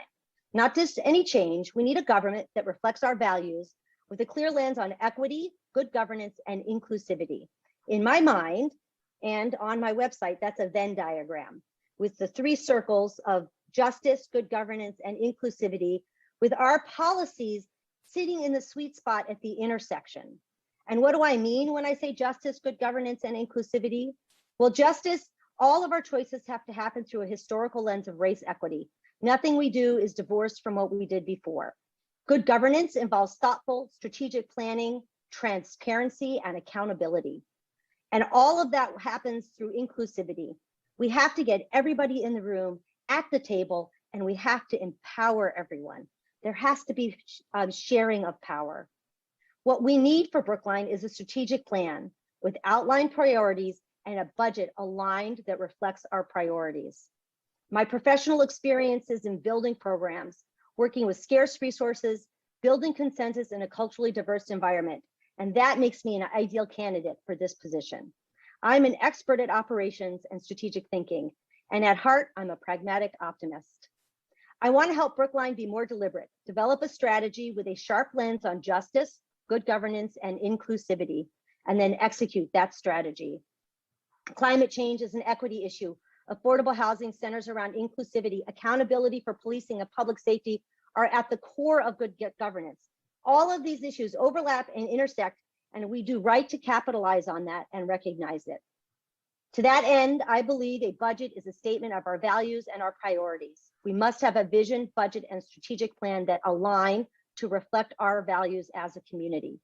Not just any change, we need a government that reflects our values with a clear lens on equity, good governance, and inclusivity. In my mind, and on my website, that's a Venn diagram with the 3 circles of justice, good governance, and inclusivity, with our policies sitting in the sweet spot at the intersection. And what do I mean when I say justice, good governance, and inclusivity? Well, justice, all of our choices have to happen through a historical lens of race equity. Nothing we do is divorced from what we did before. Good governance involves thoughtful, strategic planning, transparency, and accountability. And all of that happens through inclusivity. We have to get everybody in the room at the table, and we have to empower everyone. There has to be sharing of power. What we need for Brookline is a strategic plan with outlined priorities and a budget aligned that reflects our priorities. My professional experiences in building programs, working with scarce resources, building consensus in a culturally diverse environment, and that makes me an ideal candidate for this position. I'm an expert at operations and strategic thinking, and at heart, I'm a pragmatic optimist. I want to help Brookline be more deliberate, develop a strategy with a sharp lens on justice, good governance, and inclusivity, and then execute that strategy. Climate change is an equity issue. Affordable housing centers around inclusivity, accountability for policing, and public safety are at the core of good governance. All of these issues overlap and intersect, and we do right to capitalize on that and recognize it. To that end, I believe a budget is a statement of our values and our priorities. We must have a vision, budget, and strategic plan that align to reflect our values as a community.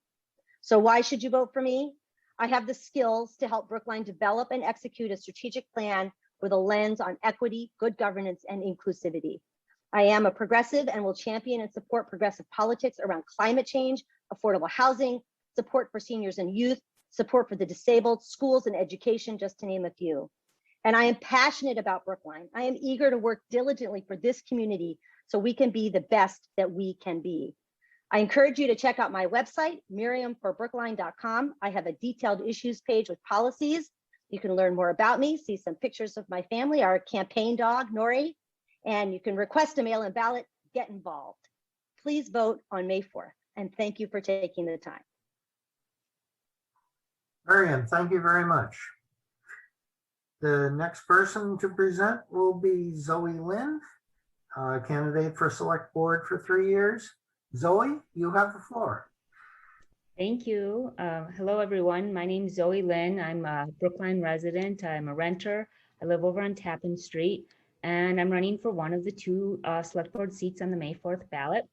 So why should you vote for me? I have the skills to help Brookline develop and execute a strategic plan with a lens on equity, good governance, and inclusivity. I am a progressive and will champion and support progressive politics around climate change, affordable housing, support for seniors and youth, support for the disabled, schools and education, just to name a few. And I am passionate about Brookline. I am eager to work diligently for this community so we can be the best that we can be. I encourage you to check out my website, miriamforbrookline.com. I have a detailed issues page with policies. You can learn more about me, see some pictures of my family, our campaign dog, Nori, and you can request a mail-in ballot, get involved. Please vote on May 4th, and thank you for taking the time. Marian, thank you very much. The next person to present will be Zoe Lynn, candidate for select board for 3 years. Zoe, you have the floor. Thank you. Hello, everyone. My name is Zoe Lynn. I'm a Brookline resident. I'm a renter. I live over on Tappan Street, and I'm running for one of the 2 select board seats on the May 4th ballot.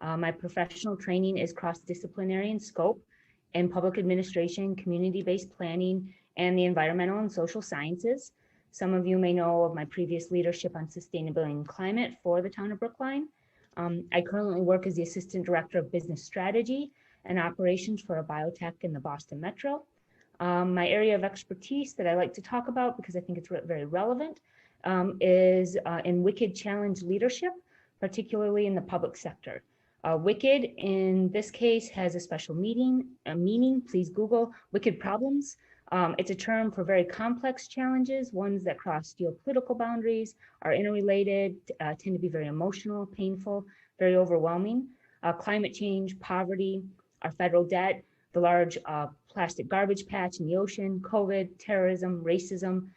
My professional training is cross-disciplinary in scope in public administration, community-based planning, and the environmental and social sciences. Some of you may know of my previous leadership on sustainability and climate for the town of Brookline. I currently work as the Assistant Director of Business Strategy and Operations for a biotech in the Boston Metro. My area of expertise that I like to talk about, because I think it's very relevant, is in Wicked Challenge leadership, particularly in the public sector. Wicked, in this case, has a special meaning. Please Google Wicked Problems. It's a term for very complex challenges, ones that cross geopolitical boundaries, are interrelated, tend to be very emotional, painful, very overwhelming. Climate change, poverty, our federal debt, the large plastic garbage patch in the ocean, COVID, terrorism, racism,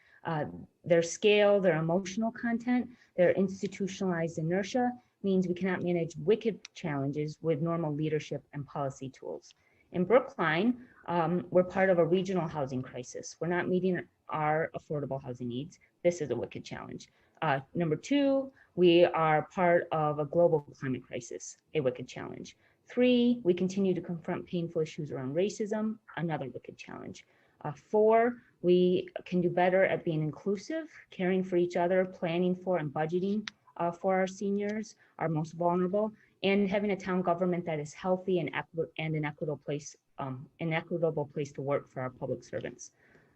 their scale, their emotional content, their institutionalized inertia means we cannot manage wicked challenges with normal leadership and policy tools. In Brookline, we're part of a regional housing crisis. We're not meeting our affordable housing needs. This is a wicked challenge. Number two, we are part of a global climate crisis, a wicked challenge. Three, we continue to confront painful issues around racism, another wicked challenge. Four, we can do better at being inclusive, caring for each other, planning for and budgeting for our seniors, our most vulnerable, and having a town government that is healthy and an equitable place to work for our public servants.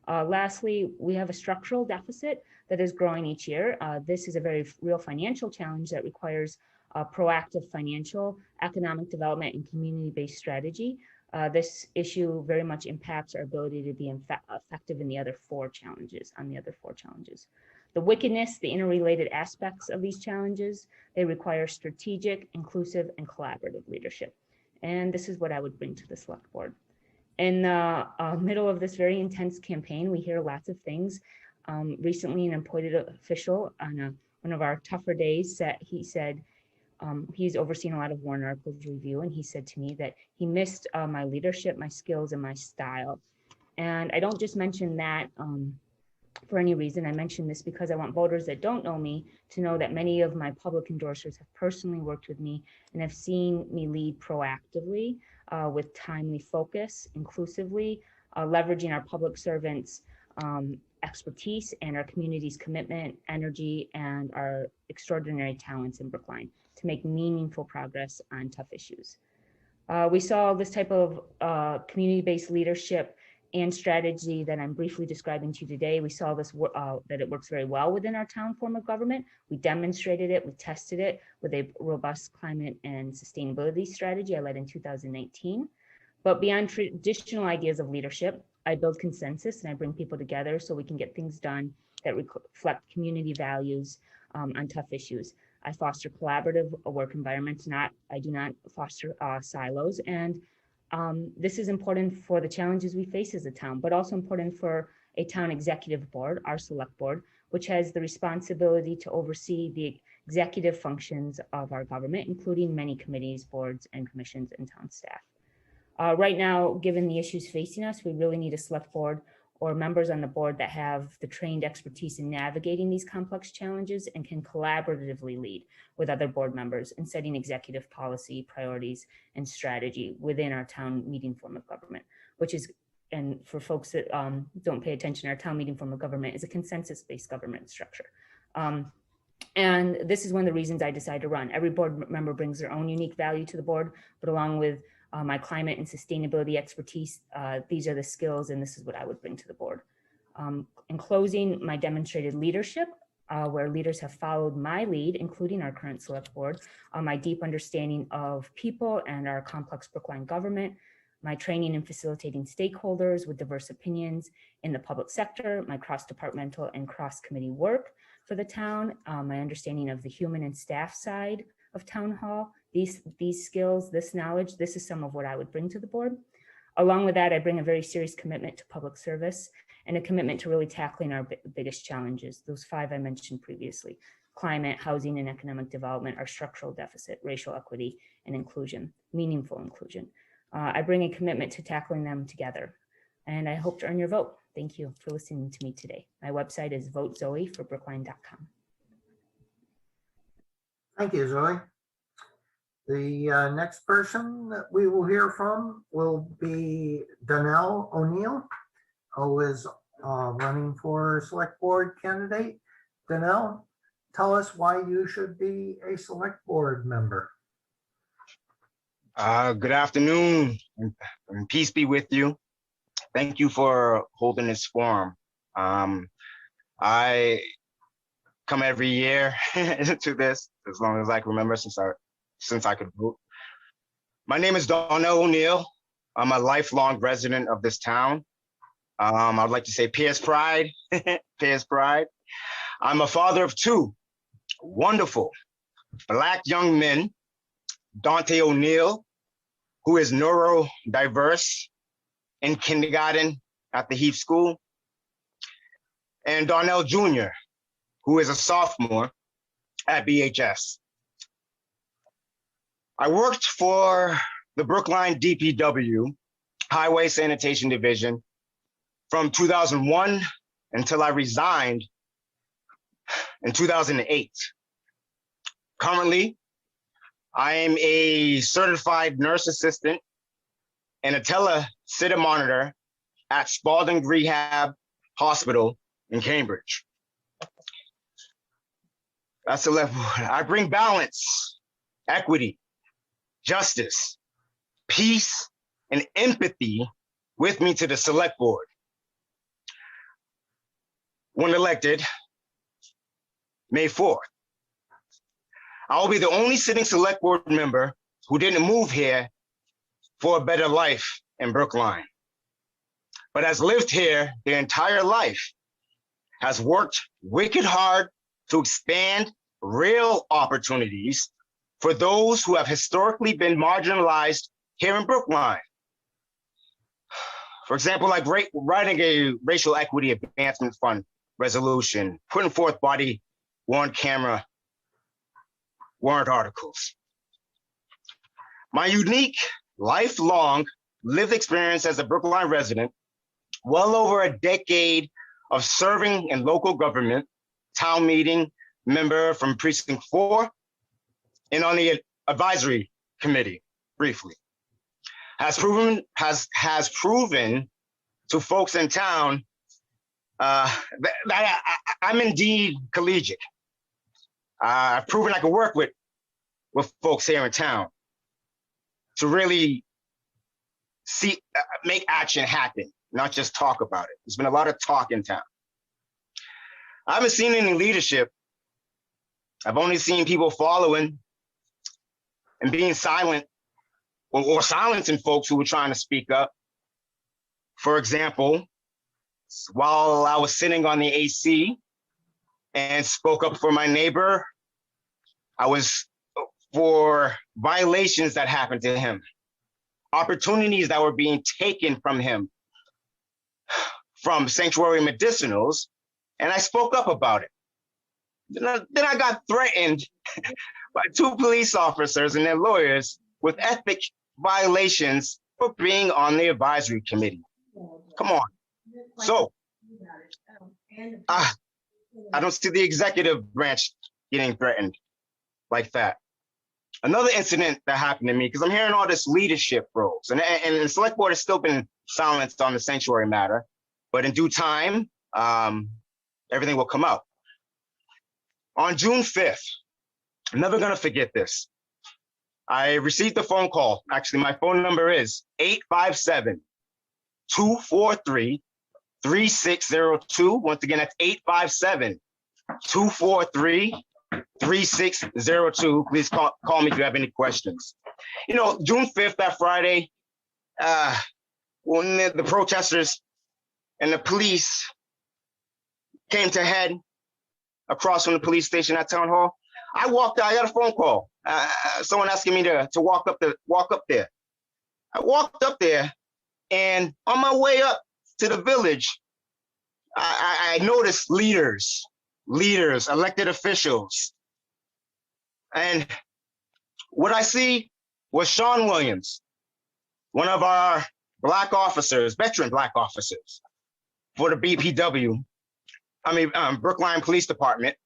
Lastly, we have a structural deficit that is growing each year. This is a very real financial challenge that requires proactive financial, economic development, and community-based strategy. This issue very much impacts our ability to be effective in the other four challenges, The wickedness, the interrelated aspects of these challenges, they require strategic, inclusive, and collaborative leadership. And this is what I would bring to the select board. In the middle of this very intense campaign, we hear lots of things. Recently, an appointed official on one of our tougher days, he said, he's overseen a lot of Warren articles review, and he said to me that he missed my leadership, my skills, and my style. And I don't just mention that for any reason. I mention this because I want voters that don't know me to know that many of my public endorsers have personally worked with me and have seen me lead proactively with timely focus, inclusively, leveraging our public servants' expertise and our community's commitment, energy, and our extraordinary talents in Brookline to make meaningful progress on tough issues. We saw this type of community-based leadership and strategy that I'm briefly describing to you today. We saw this that it works very well within our town form of government. We demonstrated it, we tested it with a robust climate and sustainability strategy I led in 2019. But beyond traditional ideas of leadership, I build consensus and I bring people together so we can get things done that reflect community values on tough issues. I foster collaborative work environments. I do not foster silos. And this is important for the challenges we face as a town, but also important for a town executive board, our select board, which has the responsibility to oversee the executive functions of our government, including many committees, boards, and commissions and town staff. Right now, given the issues facing us, we really need a select board or members on the board that have the trained expertise in navigating these complex challenges and can collaboratively lead with other board members in setting executive policy, priorities, and strategy within our town meeting form of government, which is, and for folks that don't pay attention, our town meeting form of government is a consensus-based government structure. And this is one of the reasons I decided to run. Every board member brings their own unique value to the board, but along with my climate and sustainability expertise, these are the skills and this is what I would bring to the board. In closing, my demonstrated leadership, where leaders have followed my lead, including our current select board, my deep understanding of people and our complex Brookline government, my training in facilitating stakeholders with diverse opinions in the public sector, my cross-departmental and cross-committee work for the town, my understanding of the human and staff side of town hall, these skills, this knowledge, this is some of what I would bring to the board. Along with that, I bring a very serious commitment to public service and a commitment to really tackling our biggest challenges, those 5 I mentioned previously: climate, housing and economic development, our structural deficit, racial equity and inclusion, meaningful inclusion. I bring a commitment to tackling them together, and I hope to earn your vote. Thank you for listening to me today. My website is votezoe4brookline.com. Thank you, Zoe. The next person that we will hear from will be Donnell O'Neill, who is running for select board candidate. Danelle, tell us why you should be a select board member. Good afternoon, and peace be with you. Thank you for holding this forum. I come every year to this as long as I can remember, since I could vote. My name is Darnell O'Neill. I'm a lifelong resident of this town. I'd like to say Pierce Pride, Pierce Pride. I'm a father of two wonderful Black young men, Dante O'Neill, who is neurodiverse in kindergarten at the Heath School, and Darnell Jr., who is a sophomore at BHS. I worked for the Brookline DPW Highway Sanitation Division from 2001 until I resigned in 2008. Currently, I am a certified nurse assistant and a tele-sitter monitor at Spalding Rehab Hospital in Cambridge. That's the level. I bring balance, equity, justice, peace, and empathy with me to the select board. When elected, May 4th, I will be the only sitting select board member who didn't move here for a better life in Brookline, but has lived here their entire life, has worked wicked hard to expand real opportunities for those who have historically been marginalized here in Brookline. For example, like writing a racial equity advancement fund resolution, putting forth body worn camera warrant articles. My unique, lifelong lived experience as a Brookline resident, well over a decade of serving in local government, town meeting member from Precinct 4, and on the advisory committee, briefly, has proven to folks in town that I'm indeed collegiate. I've proven I can work with folks here in town to really make action happen, not just talk about it. There's been a lot of talk in town. I haven't seen any leadership. I've only seen people following and being silent or silencing folks who were trying to speak up. For example, while I was sitting on the AC and spoke up for my neighbor, I was for violations that happened to him, opportunities that were being taken from him from sanctuary medicinals, and I spoke up about it. Then I got threatened by 2 police officers and their lawyers with ethic violations for being on the advisory committee. Come on. So, I don't see the executive branch getting threatened like that. Another incident that happened to me, because I'm hearing all this leadership roles, and the select board has still been silenced on the sanctuary matter, but in due time, everything will come out. On June 5th, I'm never gonna forget this. I received a phone call. Actually, my phone number is 857-243-3602. Once again, that's 857-243-3602. Please call me if you have any questions. You know, June 5th, that Friday, when the protesters and the police came to head across from the police station at Town Hall, I got a phone call. Someone asking me to walk up there. I walked up there, and on my way up to the village, I noticed leaders, elected officials. And what I see was Sean Williams, one of our Black officers, veteran Black officers for the BPW, Brookline Police Department,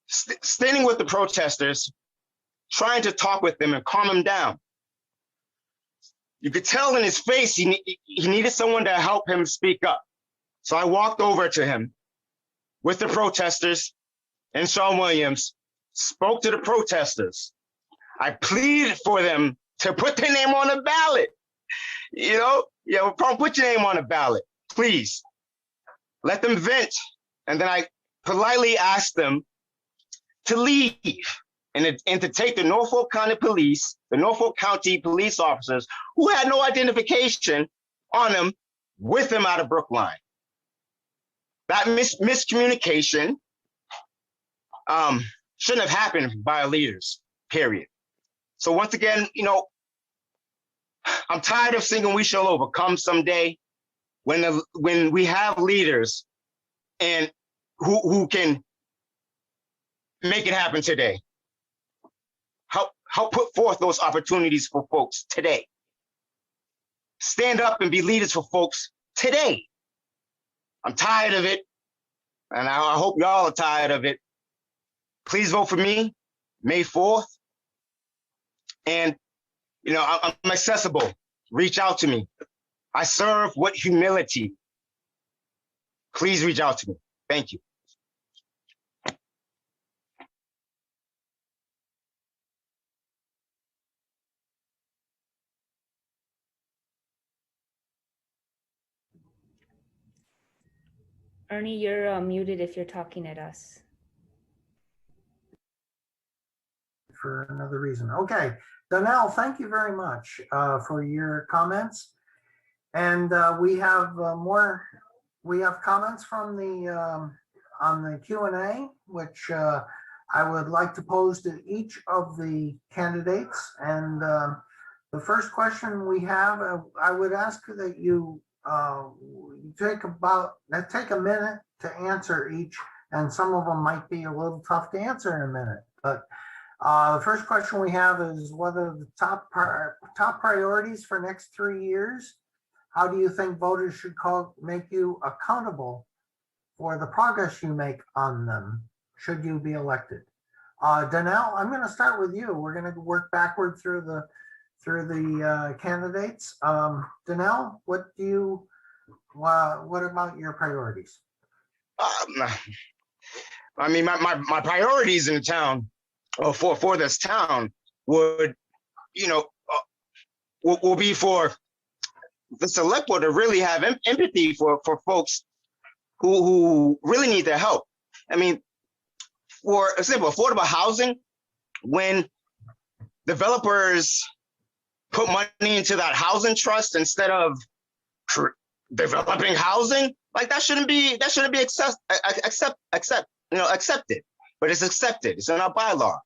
standing with the protesters, trying to talk with them and calm them down. You could tell in his face he needed someone to help him speak up. So I walked over to him with the protesters and Sean Williams, spoke to the protesters. I pleaded for them to put their name on the ballot. You know, yeah, put your name on the ballot, please. Let them vent. And then I politely asked them to leave and to take the Norfolk County Police, the Norfolk County police officers who had no identification on them with them out of Brookline. That miscommunication shouldn't have happened by our leaders, period. So once again, you know, I'm tired of singing "We Shall Overcome" someday when we have leaders and who can make it happen today. Help put forth those opportunities for folks today. Stand up and be leaders for folks today. I'm tired of it, and I hope y'all are tired of it. Please vote for me, May 4th. And, you know, I'm accessible. Reach out to me. I serve with humility. Please reach out to me. Thank you. Ernie, you're muted if you're talking at us. For another reason. Okay, Donnell, thank you very much for your comments. And we have comments from the on the Q&A, which I would like to pose to each of the candidates. And the first question we have, I would ask that you take a minute to answer each, and some of them might be a little tough to answer in a minute. But the first question we have is whether the top priorities for next 3 years. How do you think voters should make you accountable for the progress you make on them should you be elected? Donnell, I'm going to start with you. We're going to work backward through the candidates. Donnell, what about your priorities? I mean, my priorities in the town, for this town, would, you know, will be for the select board to really have empathy for folks who really need their help. I mean, for example, affordable housing, when developers put money into that housing trust instead of developing housing, like that shouldn't be accepted, but it's accepted. It's in our bylaw.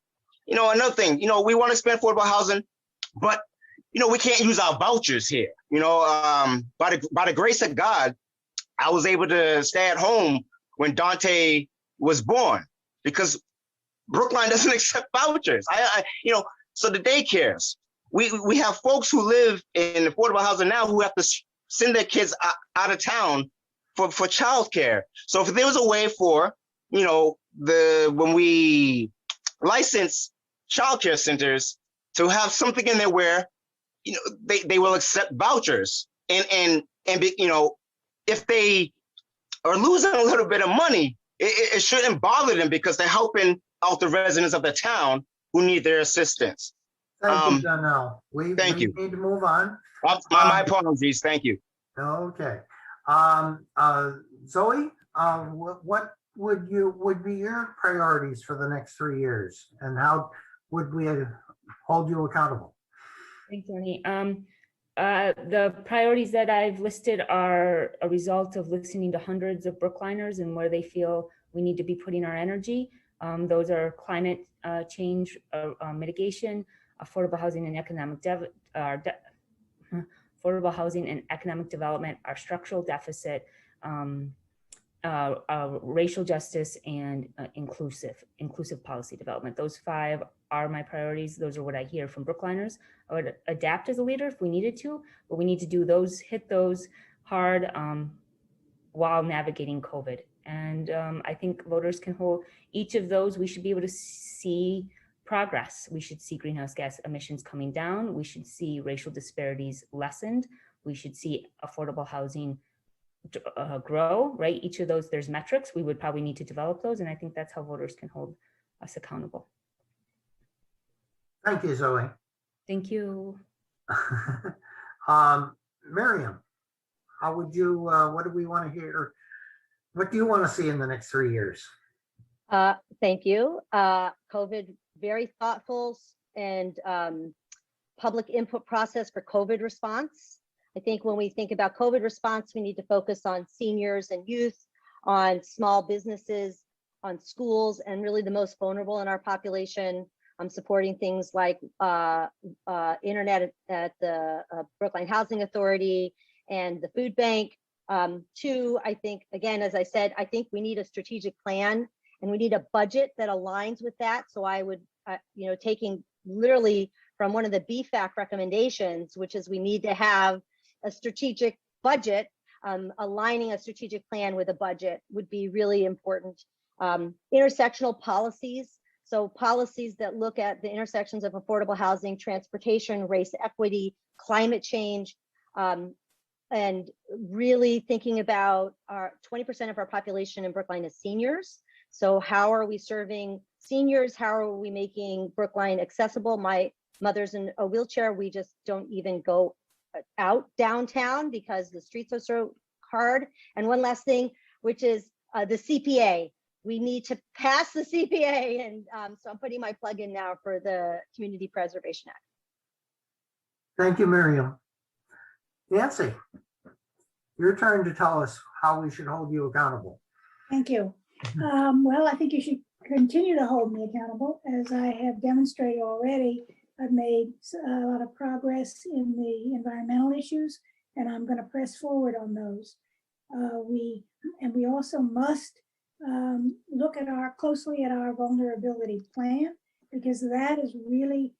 You know, another thing, you know, we want to expand affordable housing, but you know, we can't use our vouchers here. You know, by the grace of God, I was able to stay at home when Dante was born because Brookline doesn't accept vouchers. You know, so the daycares, we have folks who live in affordable housing now who have to send their kids out of town for childcare. So if there was a way for, you know, when we license childcare centers to have something in there where, you know, they will accept vouchers and you know, if they are losing a little bit of money, it shouldn't bother them because they're helping out the residents of the town who need their assistance. Thank you, Donnell. Thank you. Need to move on. My apologies. Thank you. Okay. Zoe, what would be your priorities for the next 3 years, and how would we hold you accountable? Thanks, Ernie. The priorities that I've listed are a result of listening to hundreds of Brookliners and where they feel we need to be putting our energy. Those are climate change mitigation, affordable housing and economic affordable housing and economic development, our structural deficit, racial justice, and inclusive policy development. Those 5 are my priorities. Those are what I hear from Brookliners. I would adapt as a leader if we needed to, but we need to do those, hit those hard while navigating COVID. And I think voters can hold each of those. We should be able to see progress. We should see greenhouse gas emissions coming down. We should see racial disparities lessened. We should see affordable housing grow, right? Each of those, there's metrics. We would probably need to develop those. And I think that's how voters can hold us accountable. Thank you, Zoe. Thank you. Miriam, how would you, what do we want to hear? What do you want to see in the next 3 years? Thank you. COVID, very thoughtful and public input process for COVID response. I think when we think about COVID response, we need to focus on seniors and youth, on small businesses, on schools, and really the most vulnerable in our population. I'm supporting things like internet at the Brookline Housing Authority and the food bank. Two, I think, again, as I said, I think we need a strategic plan and we need a budget that aligns with that. So I would, taking literally from one of the BFAC recommendations, which is we need to have a strategic budget, aligning a strategic plan with a budget would be really important. Intersectional policies. So policies that look at the intersections of affordable housing, transportation, race equity, climate change, and really thinking about our 20% of our population in Brookline is seniors. So how are we serving seniors? How are we making Brookline accessible? My mother's in a wheelchair. We just don't even go out downtown because the streets are so hard. And one last thing, which is the CPA. We need to pass the CPA. And so I'm putting my plug in now for the Community Preservation Act. Thank you, Miriam. Nancy, your turn to tell us how we should hold you accountable. Thank you. Well, I think you should continue to hold me accountable. As I have demonstrated already, I've made a lot of progress in the environmental issues, and I'm going to press forward on those. We also must look at closely at our vulnerability plan, because that is really,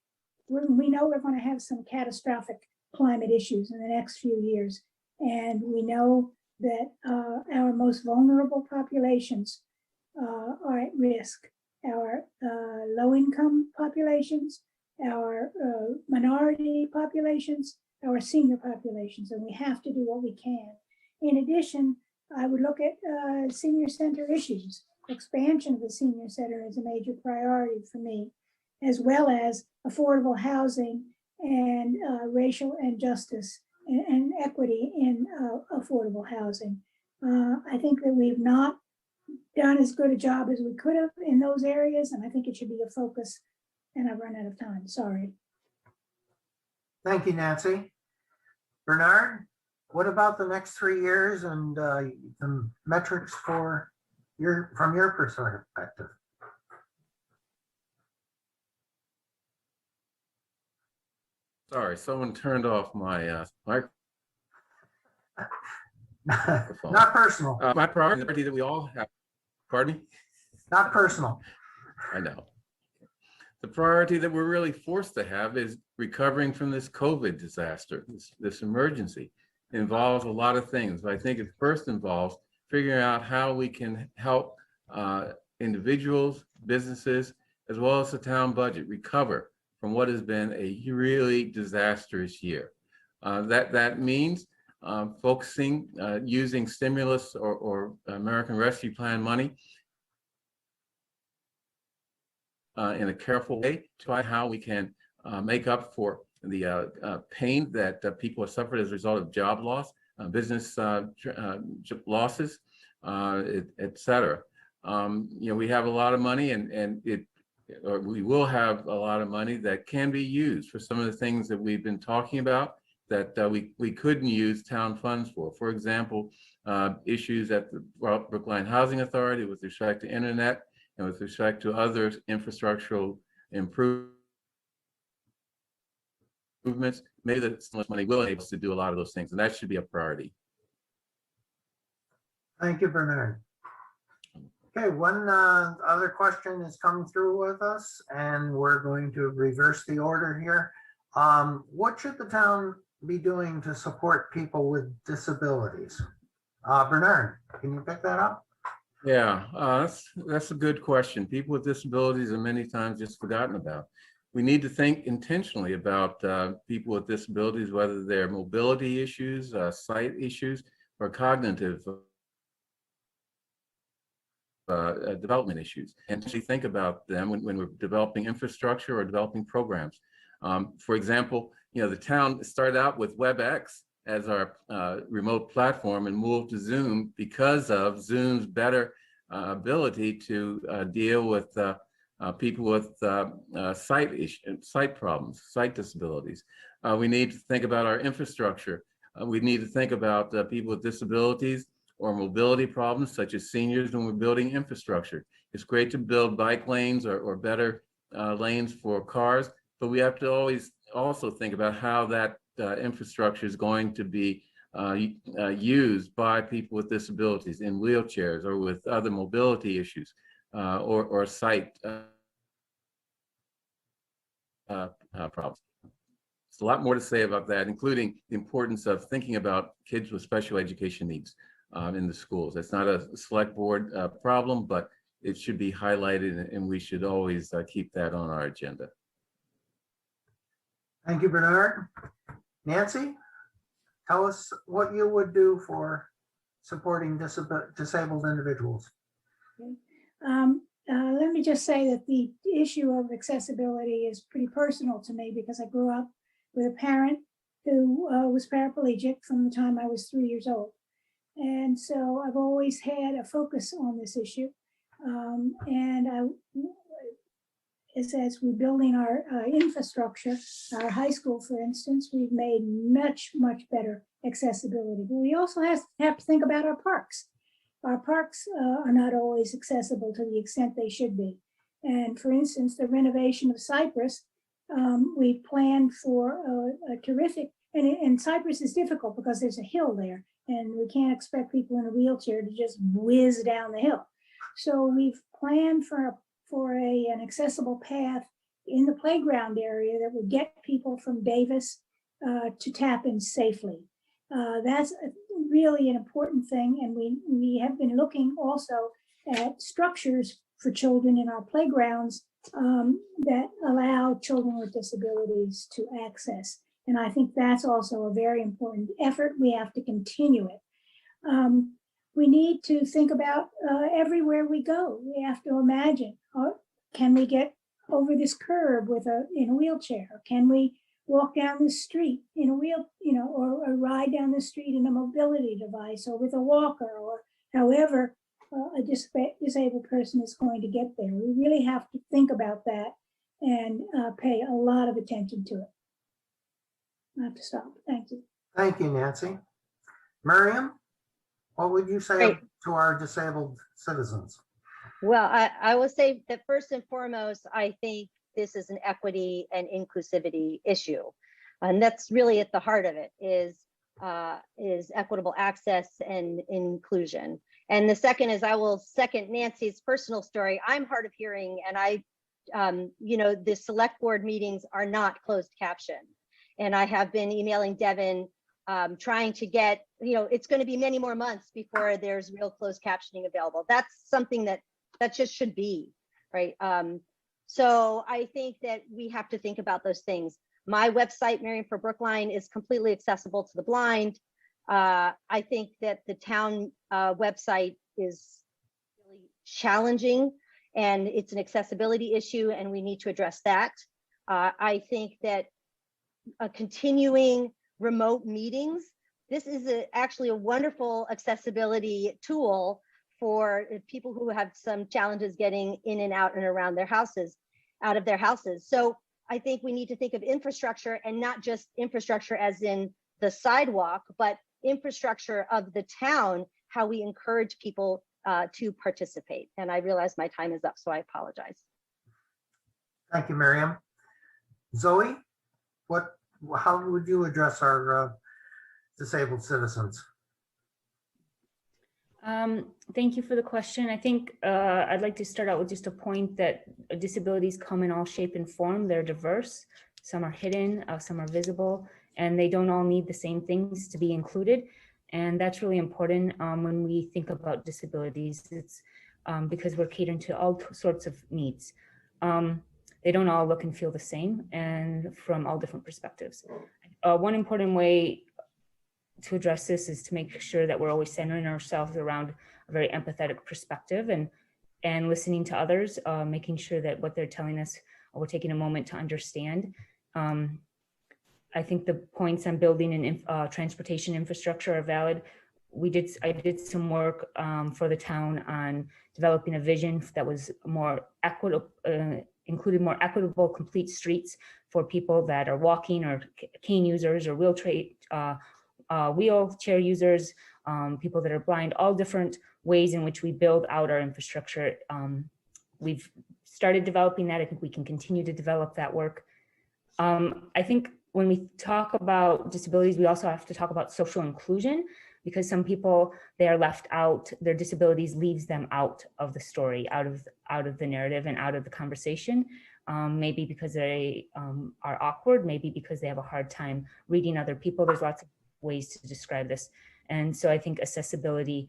we know we're going to have some catastrophic climate issues in the next few years. And we know that our most vulnerable populations are at risk. Our low-income populations, our minority populations, our senior populations, and we have to do what we can. In addition, I would look at senior center issues. Expansion of the senior center is a major priority for me, as well as affordable housing and racial injustice and equity in affordable housing. I think that we've not done as good a job as we could have in those areas, and I think it should be a focus. And I've run out of time, sorry. Thank you, Nancy. Bernard, what about the next 3 years and the metrics from your perspective? Sorry, someone turned off my microphone. Not personal. My priority that we all have. Pardon me? Not personal. I know. The priority that we're really forced to have is recovering from this COVID disaster, this emergency. It involves a lot of things, but I think it first involves figuring out how we can help individuals, businesses, as well as the town budget recover from what has been a really disastrous year. That means focusing, using stimulus or American Rescue Plan money in a careful way to try how we can make up for the pain that people have suffered as a result of job loss, business losses, et cetera. We have a lot of money and we will have a lot of money that can be used for some of the things that we've been talking about that we couldn't use town funds for. For example, issues at the Brookline Housing Authority with respect to internet and with respect to other infrastructural improvements. Maybe that much money will enable us to do a lot of those things, and that should be a priority. Thank you, Bernard. Okay, one other question is coming through with us, and we're going to reverse the order here. What should the town be doing to support people with disabilities? Bernard, can you pick that up? Yeah, that's a good question. People with disabilities are many times just forgotten about. We need to think intentionally about people with disabilities, whether they're mobility issues, sight issues, or cognitive development issues, and to think about them when we're developing infrastructure or developing programs. For example, the town started out with WebEx as our remote platform and moved to Zoom because of Zoom's better ability to deal with people with sight problems, sight disabilities. We need to think about our infrastructure. We need to think about people with disabilities or mobility problems, such as seniors, when we're building infrastructure. It's great to build bike lanes or better lanes for cars, but we have to always also think about how that infrastructure is going to be used by people with disabilities in wheelchairs or with other mobility issues or sight problems. There's a lot more to say about that, including the importance of thinking about kids with special education needs in the schools. It's not a select board problem, but it should be highlighted, and we should always keep that on our agenda. Thank you, Bernard. Nancy, tell us what you would do for supporting disabled individuals. Let me just say that the issue of accessibility is pretty personal to me because I grew up with a parent who was paraplegic from the time I was 3 years old. And so I've always had a focus on this issue. As we're building our infrastructure, our high school, for instance, we've made much, much better accessibility. But we also have to think about our parks. Our parks are not always accessible to the extent they should be. And for instance, the renovation of Cypress, we planned for a terrific, and Cypress is difficult because there's a hill there, and we can't expect people in a wheelchair to just whiz down the hill. So we've planned for an accessible path in the playground area that would get people from Davis to Tappan safely. That's really an important thing, and we have been looking also at structures for children in our playgrounds that allow children with disabilities to access. And I think that's also a very important effort. We have to continue it. We need to think about everywhere we go. We have to imagine, can we get over this curb in a wheelchair? Can we walk down the street in a or ride down the street in a mobility device or with a walker, or however a disabled person is going to get there? We really have to think about that and pay a lot of attention to it. I have to stop. Thank you. Thank you, Nancy. Miriam, what would you say to our disabled citizens? Well, I will say that first and foremost, I think this is an equity and inclusivity issue. And that's really at the heart of it is equitable access and inclusion. And the second is, I will second Nancy's personal story. I'm hard of hearing, and the select board meetings are not closed caption. And I have been emailing Devin, trying to get, it's going to be many more months before there's real closed captioning available. That's something that just should be, right? So I think that we have to think about those things. My website, Miriam for Brookline, is completely accessible to the blind. I think that the town website is really challenging, and it's an accessibility issue, and we need to address that. I think that continuing remote meetings, this is actually a wonderful accessibility tool for people who have some challenges getting in and out and around their houses, out of their houses. So I think we need to think of infrastructure, and not just infrastructure as in the sidewalk, but infrastructure of the town, how we encourage people to participate. And I realize my time is up, so I apologize. Thank you, Miriam. Zoe, how would you address our disabled citizens? Thank you for the question. I think I'd like to start out with just a point that disabilities come in all shape and form. They're diverse. Some are hidden, some are visible, and they don't all need the same things to be included. And that's really important when we think about disabilities. It's because we're catering to all sorts of needs. They don't all look and feel the same, and from all different perspectives. One important way to address this is to make sure that we're always centering ourselves around a very empathetic perspective and listening to others, making sure that what they're telling us, we're taking a moment to understand. I think the points on building and transportation infrastructure are valid. I did some work for the town on developing a vision that was more equitable, included more equitable, complete streets for people that are walking or cane users or wheelchair users, people that are blind, all different ways in which we build out our infrastructure. We've started developing that. I think we can continue to develop that work. I think when we talk about disabilities, we also have to talk about social inclusion, because some people, they are left out, their disabilities leaves them out of the story, out of the narrative and out of the conversation. Maybe because they are awkward, maybe because they have a hard time reading other people. There's lots of ways to describe this. And so I think accessibility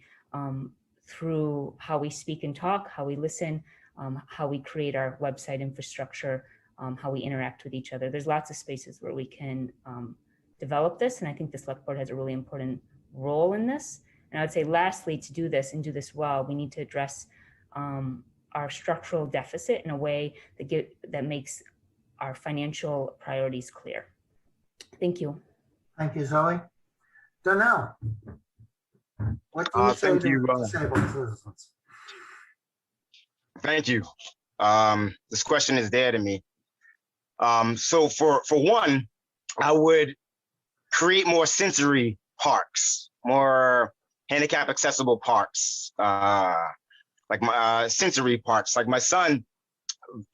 through how we speak and talk, how we listen, how we create our website infrastructure, how we interact with each other. There's lots of spaces where we can develop this. And I think the select board has a really important role in this. And I would say lastly, to do this and do this well, we need to address our structural deficit in a way that makes our financial priorities clear. Thank you. Thank you, Zoe. Donnell, what do you say thank to you, disabled citizens? Thank you. This question is dear to me. So for one, I would create more sensory parks, more handicap accessible parks, like my sensory parks. Like my son,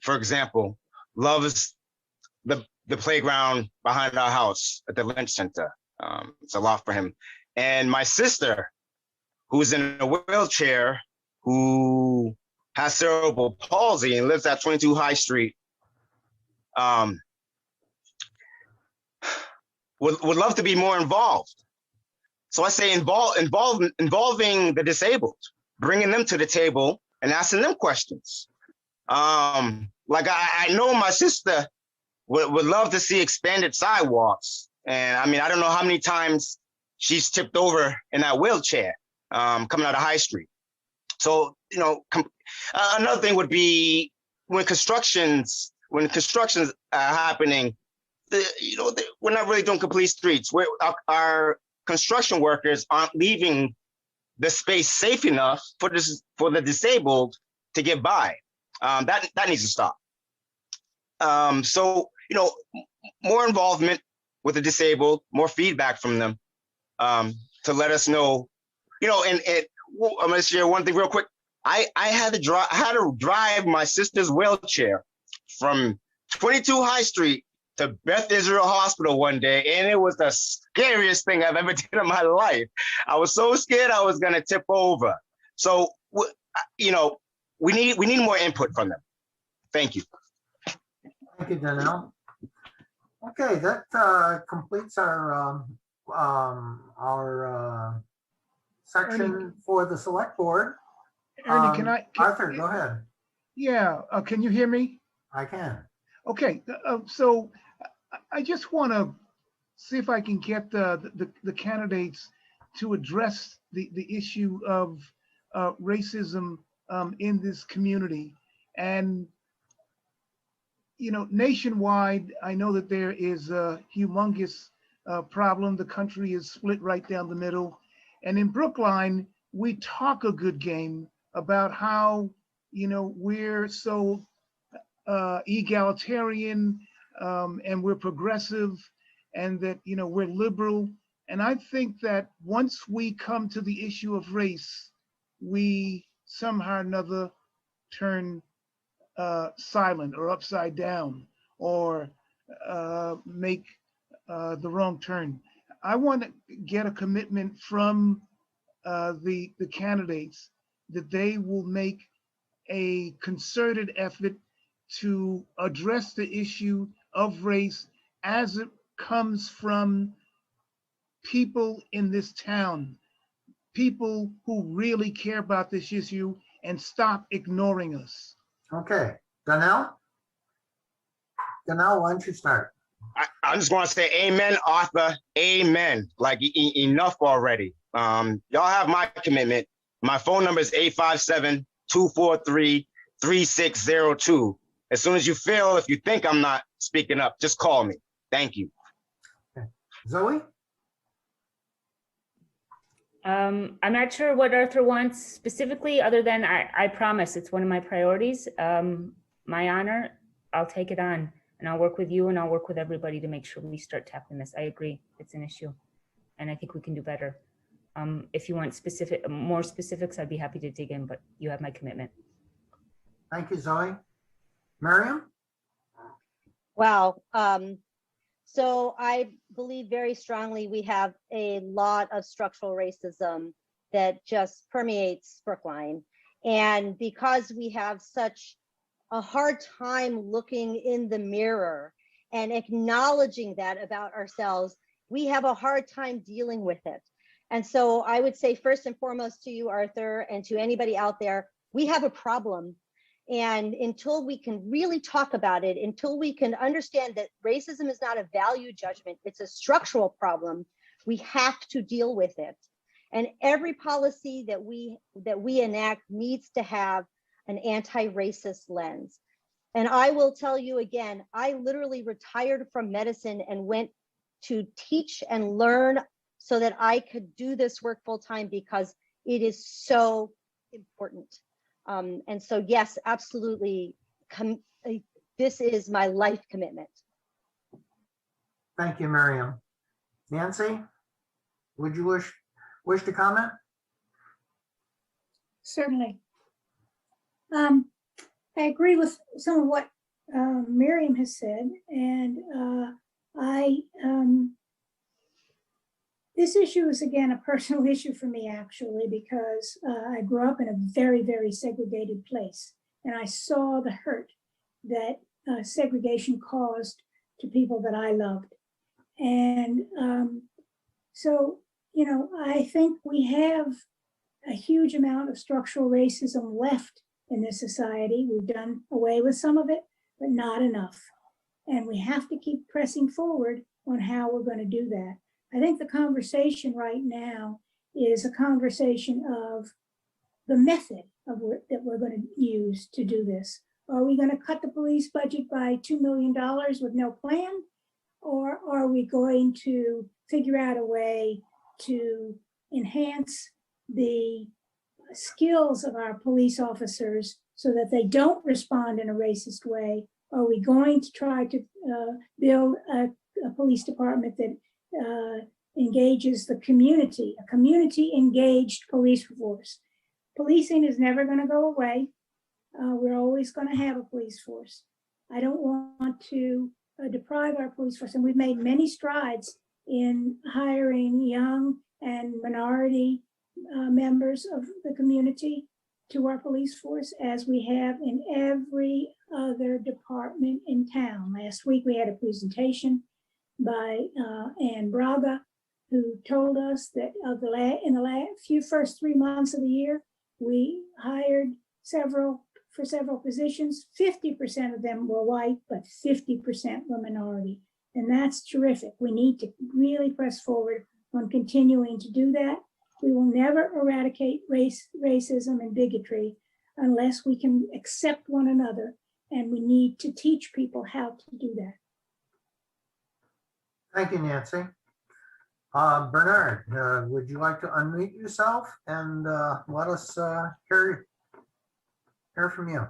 for example, loves the playground behind our house at the Lynch Center. It's a lot for him. And my sister, who's in a wheelchair, who has cerebral palsy and lives at 22 High Street, would love to be more involved. So I say involving the disabled, bringing them to the table and asking them questions. Like I know my sister would love to see expanded sidewalks. And I mean, I don't know how many times she's tipped over in that wheelchair coming out of High Street. So, you know, another thing would be when constructions are happening, we're not really doing complete streets. Our construction workers aren't leaving the space safe enough for the disabled to get by. That needs to stop. So, you know, more involvement with the disabled, more feedback from them to let us know, you know, and I'm gonna share one thing real quick. I had to drive my sister's wheelchair from 22 High Street to Beth Israel Hospital one day, and it was the scariest thing I've ever did in my life. I was so scared I was gonna tip over. So, you know, we need more input from them. Thank you. Thank you, Donnell. Okay, that completes our section for the select board. Ernie, Arthur, go ahead. Yeah, can you hear me? I can. Okay, so I just want to see if I can get the candidates to address the issue of racism in this community. And, you know, nationwide, I know that there is a humongous problem. The country is split right down the middle. And in Brookline, we talk a good game about how, you know, we're so egalitarian and we're progressive and that, you know, we're liberal. And I think that once we come to the issue of race, we somehow or another turn silent or upside down or make the wrong turn. I want to get a commitment from the candidates that they will make a concerted effort to address the issue of race as it comes from people in this town, people who really care about this issue, and stop ignoring us. Okay, Donnell? Donnell, why don't you start? I just want to say amen, Arthur. Amen. Like enough already. Y'all have my commitment. My phone number is 857-243-3602. As soon as you feel, if you think I'm not speaking up, just call me. Thank you. Okay. Zoe? I'm not sure what Arthur wants specifically, other than I promise it's one of my priorities. My honor, I'll take it on, and I'll work with you, and I'll work with everybody to make sure we start tackling this. I agree, it's an issue, and I think we can do better. If you want more specifics, I'd be happy to dig in, but you have my commitment. Thank you, Zoe. Miriam? Wow. So I believe very strongly we have a lot of structural racism that just permeates Brookline. And because we have such a hard time looking in the mirror and acknowledging that about ourselves, we have a hard time dealing with it. And so I would say first and foremost to you, Arthur, and to anybody out there, we have a problem. And until we can really talk about it, until we can understand that racism is not a value judgment, it's a structural problem, we have to deal with it. And every policy that we enact needs to have an anti-racist lens. And I will tell you again, I literally retired from medicine and went to teach and learn so that I could do this work full time because it is so important. And so, yes, absolutely. This is my life commitment. Thank you, Miriam. Nancy, would you wish to comment? Certainly. I agree with some of what Miriam has said, and this issue is, again, a personal issue for me, actually, because I grew up in a very, very segregated place, and I saw the hurt that segregation caused to people that I loved. And so, you know, I think we have a huge amount of structural racism left in this society. We've done away with some of it, but not enough. And we have to keep pressing forward on how we're going to do that. I think the conversation right now is a conversation of the method of that we're going to use to do this. Are we going to cut the police budget by $2 million with no plan? Or are we going to figure out a way to enhance the skills of our police officers so that they don't respond in a racist way? Are we going to try to build a police department that engages the community, a community engaged police force? Policing is never going to go away. We're always going to have a police force. I don't want to deprive our police force, and we've made many strides in hiring young and minority members of the community to our police force, as we have in every other department in town. Last week we had a presentation by Ann Braga, who told us that in the first 3 months of the year, we hired for several positions. 50% of them were white, but 50% were minority. And that's terrific. We need to really press forward on continuing to do that. We will never eradicate racism and bigotry unless we can accept one another, and we need to teach people how to do that. Thank you, Nancy. Bernard, would you like to unmute yourself and let us hear from you?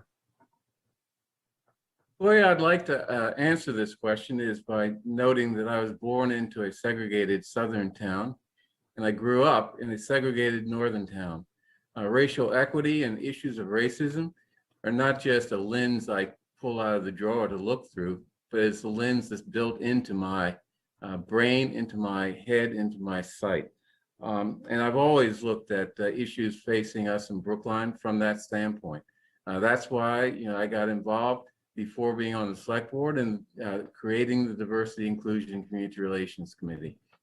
The way I'd like to answer this question is by noting that I was born into a segregated southern town, and I grew up in a segregated northern town. Racial equity and issues of racism are not just a lens I pull out of the drawer to look through, but it's a lens that's built into my brain, into my head, into my sight. And I've always looked at issues facing us in Brookline from that standpoint. That's why, you know, I got involved before being on the select board and creating the Diversity, Inclusion, and Community Relations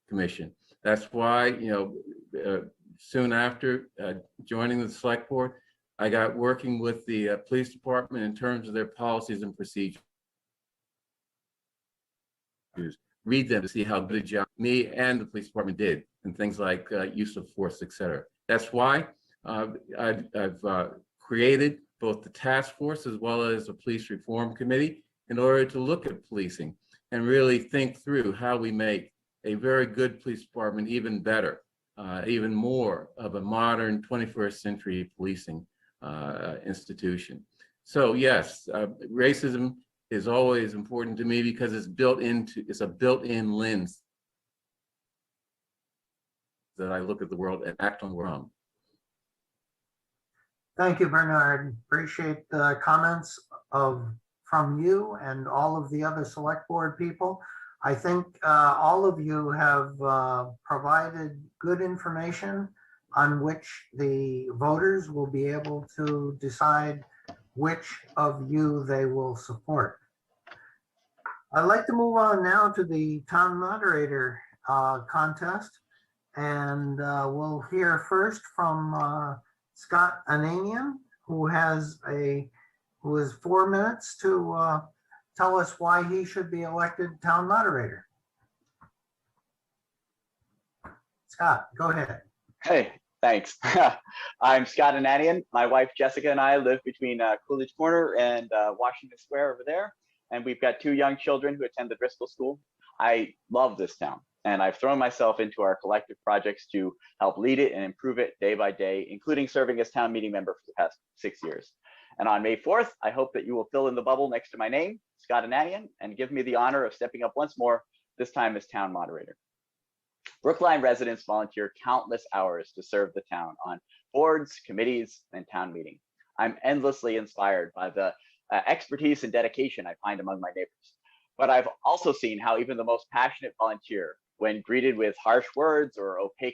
Commission. That's why, you know, soon after joining the select board, I got working with the police department in terms of their policies and procedures. read them to see how good a job me and the police department did, and things like use of force, etc. That's why I've created both the task force as well as the police reform committee in order to look at policing and really think through how we make a very good police department even better, even more of a modern 21st century policing institution. So yes, racism is always important to me because it's a built-in lens that I look at the world and act on the world. Thank you, Bernard. Appreciate the comments from you and all of the other select board people. I think all of you have provided good information on which the voters will be able to decide which of you they will support. I'd like to move on now to the town moderator contest. And we'll hear first from Scott Ananian, who has 4 minutes to tell us why he should be elected town moderator. Scott, go ahead. Hey, thanks. I'm Scott Ananian. My wife Jessica and I live between Coolidge Corner and Washington Square over there. And we've got 2 young children who attend the Driscoll School. I love this town, and I've thrown myself into our collective projects to help lead it and improve it day by day, including serving as town meeting member for the past 6 years. And on May 4th, I hope that you will fill in the bubble next to my name, Scott Ananian, and give me the honor of stepping up once more, this time as town moderator. Brookline residents volunteer countless hours to serve the town on boards, committees, and town meeting. I'm endlessly inspired by the expertise and dedication I find among my neighbors. But I've also seen how even the most passionate volunteer, when greeted with harsh words or opaque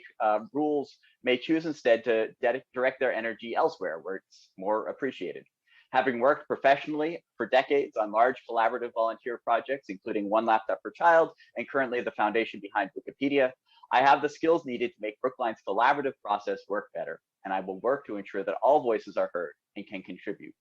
rules, may choose instead to direct their energy elsewhere where it's more appreciated. Having worked professionally for decades on large collaborative volunteer projects, including One Laptop Per Child and currently the foundation behind Wikipedia, I have the skills needed to make Brookline's collaborative process work better, and I will work to ensure that all voices are heard and can contribute.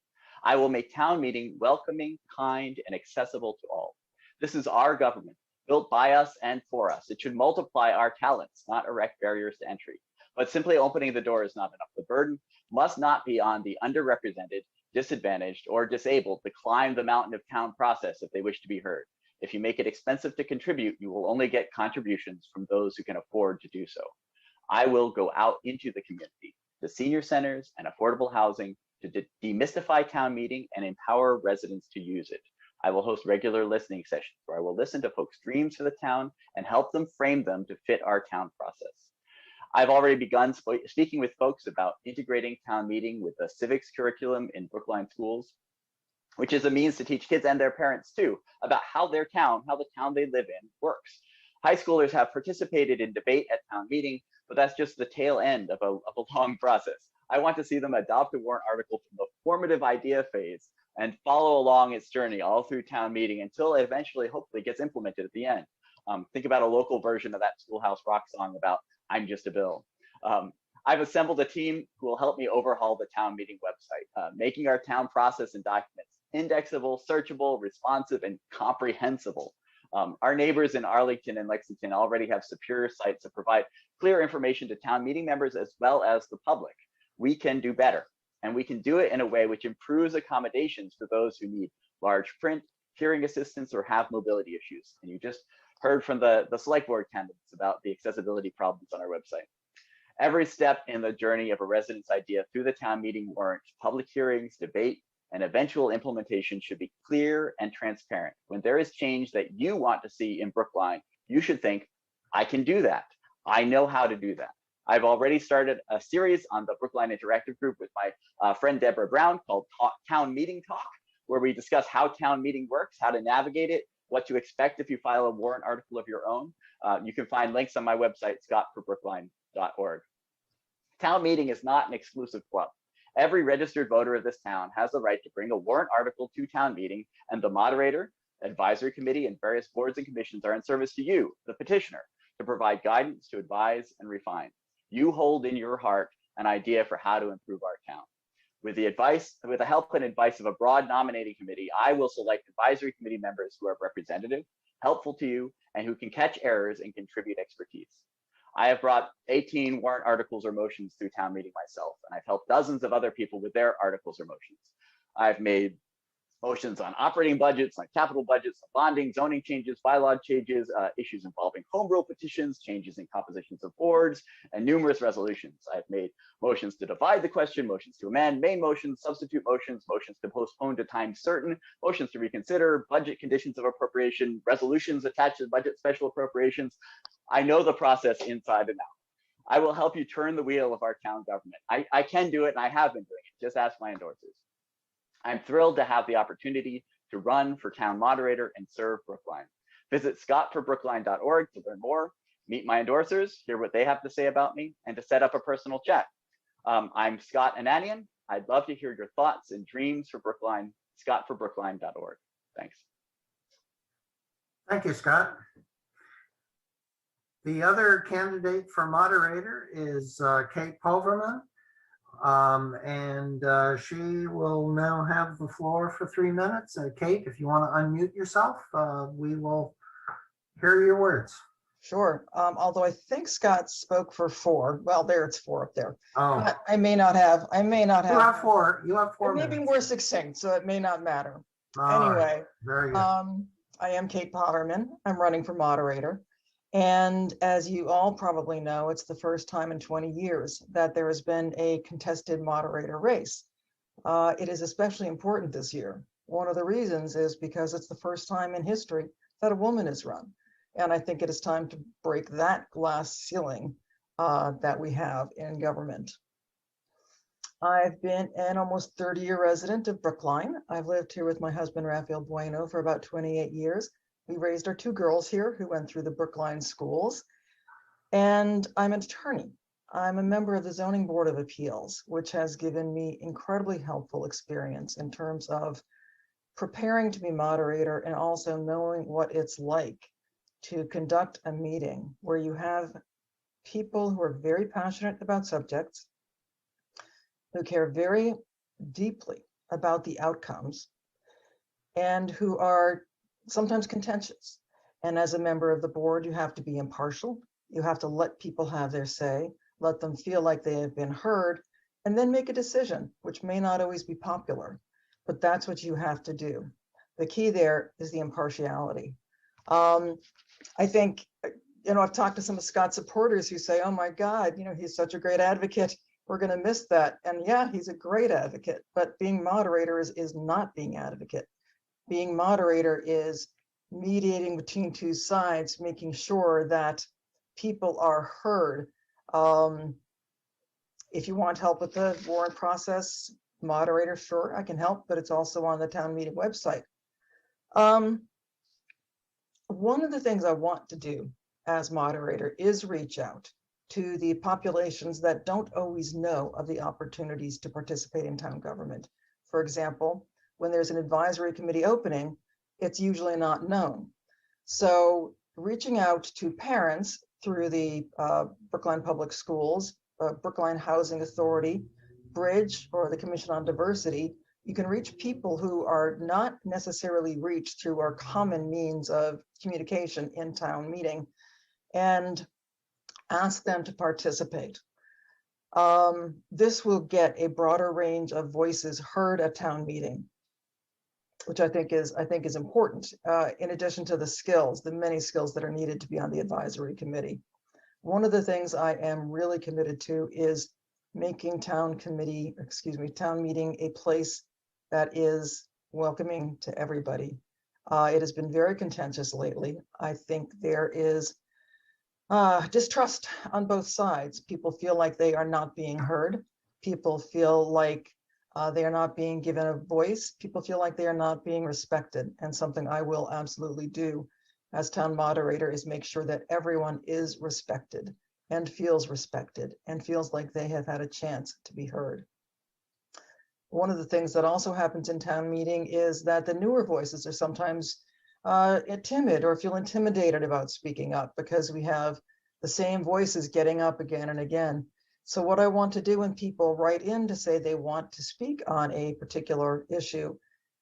I will make town meeting welcoming, kind, and accessible to all. This is our government, built by us and for us. It should multiply our talents, not erect barriers to entry. But simply opening the door is not enough. The burden must not be on the underrepresented, disadvantaged, or disabled to climb the mountain of town process if they wish to be heard. If you make it expensive to contribute, you will only get contributions from those who can afford to do so. I will go out into the community, to senior centers and affordable housing, to demystify town meeting and empower residents to use it. I will host regular listening sessions where I will listen to folks' dreams for the town and help them frame them to fit our town process. I've already begun speaking with folks about integrating town meeting with the civics curriculum in Brookline schools, which is a means to teach kids and their parents too about how the town they live in works. High schoolers have participated in debate at town meeting, but that's just the tail end of a long process. I want to see them adopt a warrant article from the formative idea phase and follow along its journey all through town meeting until it eventually, hopefully, gets implemented at the end. Think about a local version of that Schoolhouse Rock song about I'm just a bill. I've assembled a team who will help me overhaul the town meeting website, making our town process and documents indexable, searchable, responsive, and comprehensible. Our neighbors in Arlington and Lexington already have superior sites that provide clear information to town meeting members as well as the public. We can do better, and we can do it in a way which improves accommodations for those who need large print, hearing assistance, or have mobility issues. And you just heard from the select board candidates about the accessibility problems on our website. Every step in the journey of a resident's idea through the town meeting warrant, public hearings, debate, and eventual implementation should be clear and transparent. When there is change that you want to see in Brookline, you should think, I can do that. I know how to do that. I've already started a series on the Brookline Interactive Group with my friend Deborah Brown called Town Meeting Talk, where we discuss how town meeting works, how to navigate it, what to expect if you file a warrant article of your own. You can find links on my website, scottforbrookline.org. Town meeting is not an exclusive club. Every registered voter of this town has the right to bring a warrant article to town meeting, and the moderator, advisory committee, and various boards and commissions are in service to you, the petitioner, to provide guidance, to advise, and refine. You hold in your heart an idea for how to improve our town. With the help and advice of a broad nominating committee, I will select advisory committee members who are representative, helpful to you, and who can catch errors and contribute expertise. I have brought 18 warrant articles or motions through town meeting myself, and I've helped dozens of other people with their articles or motions. I've made motions on operating budgets, on capital budgets, on bonding, zoning changes, bylaw changes, issues involving home rule petitions, changes in compositions of boards, and numerous resolutions. I've made motions to divide the question, motions to amend, main motions, substitute motions, motions to postpone to time certain, motions to reconsider, budget conditions of appropriation, resolutions attached to budget special appropriations. I know the process inside and out. I will help you turn the wheel of our town government. I can do it, and I have been doing it. Just ask my endorsers. I'm thrilled to have the opportunity to run for town moderator and serve Brookline. Visit scottforbrookline.org to learn more, meet my endorsers, hear what they have to say about me, and to set up a personal chat. I'm Scott Ananian. I'd love to hear your thoughts and dreams for Brookline, scottforbrookline.org. Thanks. Thank you, Scott. The other candidate for moderator is Kate Pulverman. She will now have the floor for 3 minutes. Kate, if you want to unmute yourself, we will hear your words. Sure. Although I think Scott spoke for 4. Well, there it's 4 up there. Oh, But I may not have. you have 4. You have 4 Maybe minutes. more succinct, so it may not matter. All right. Anyway, Very good. I am Kate Pulverman. I'm running for moderator. And as you all probably know, it's the first time in 20 years that there has been a contested moderator race. It is especially important this year. One of the reasons is because it's the first time in history that a woman is run. And I think it is time to break that glass ceiling that we have in government. I've been an almost 30-year resident of Brookline. I've lived here with my husband, Rafael Bueno, for about 28 years. We raised our 2 girls here who went through the Brookline schools. And I'm an attorney. I'm a member of the Zoning Board of Appeals, which has given me incredibly helpful experience in terms of preparing to be moderator and also knowing what it's like to conduct a meeting where you have people who are very passionate about subjects, who care very deeply about the outcomes, and who are sometimes contentious. And as a member of the board, you have to be impartial. You have to let people have their say, let them feel like they have been heard, and then make a decision, which may not always be popular, but that's what you have to do. The key there is the impartiality. I think, I've talked to some of Scott's supporters who say, oh my God, he's such a great advocate. We're going to miss that. And yeah, he's a great advocate, but being moderator is not being advocate. Being moderator is mediating between 2 sides, making sure that people are heard. If you want help with the warrant process, moderator, sure, I can help, but it's also on the town meeting website. One of the things I want to do as moderator is reach out to the populations that don't always know of the opportunities to participate in town government. For example, when there's an advisory committee opening, it's usually not known. So reaching out to parents through the Brookline Public Schools, Brookline Housing Authority, Bridge, or the Commission on Diversity, you can reach people who are not necessarily reached through our common means of communication in town meeting, and ask them to participate. This will get a broader range of voices heard at town meeting, which I think is important, in addition to the many skills that are needed to be on the advisory committee. One of the things I am really committed to is making town meeting a place that is welcoming to everybody. It has been very contentious lately. I think there is distrust on both sides. People feel like they are not being heard. People feel like they are not being given a voice. People feel like they are not being respected. And something I will absolutely do as town moderator is make sure that everyone is respected and feels like they have had a chance to be heard. One of the things that also happens in town meeting is that the newer voices are sometimes timid or feel intimidated about speaking up because we have the same voices getting up again and again. So what I want to do when people write in to say they want to speak on a particular issue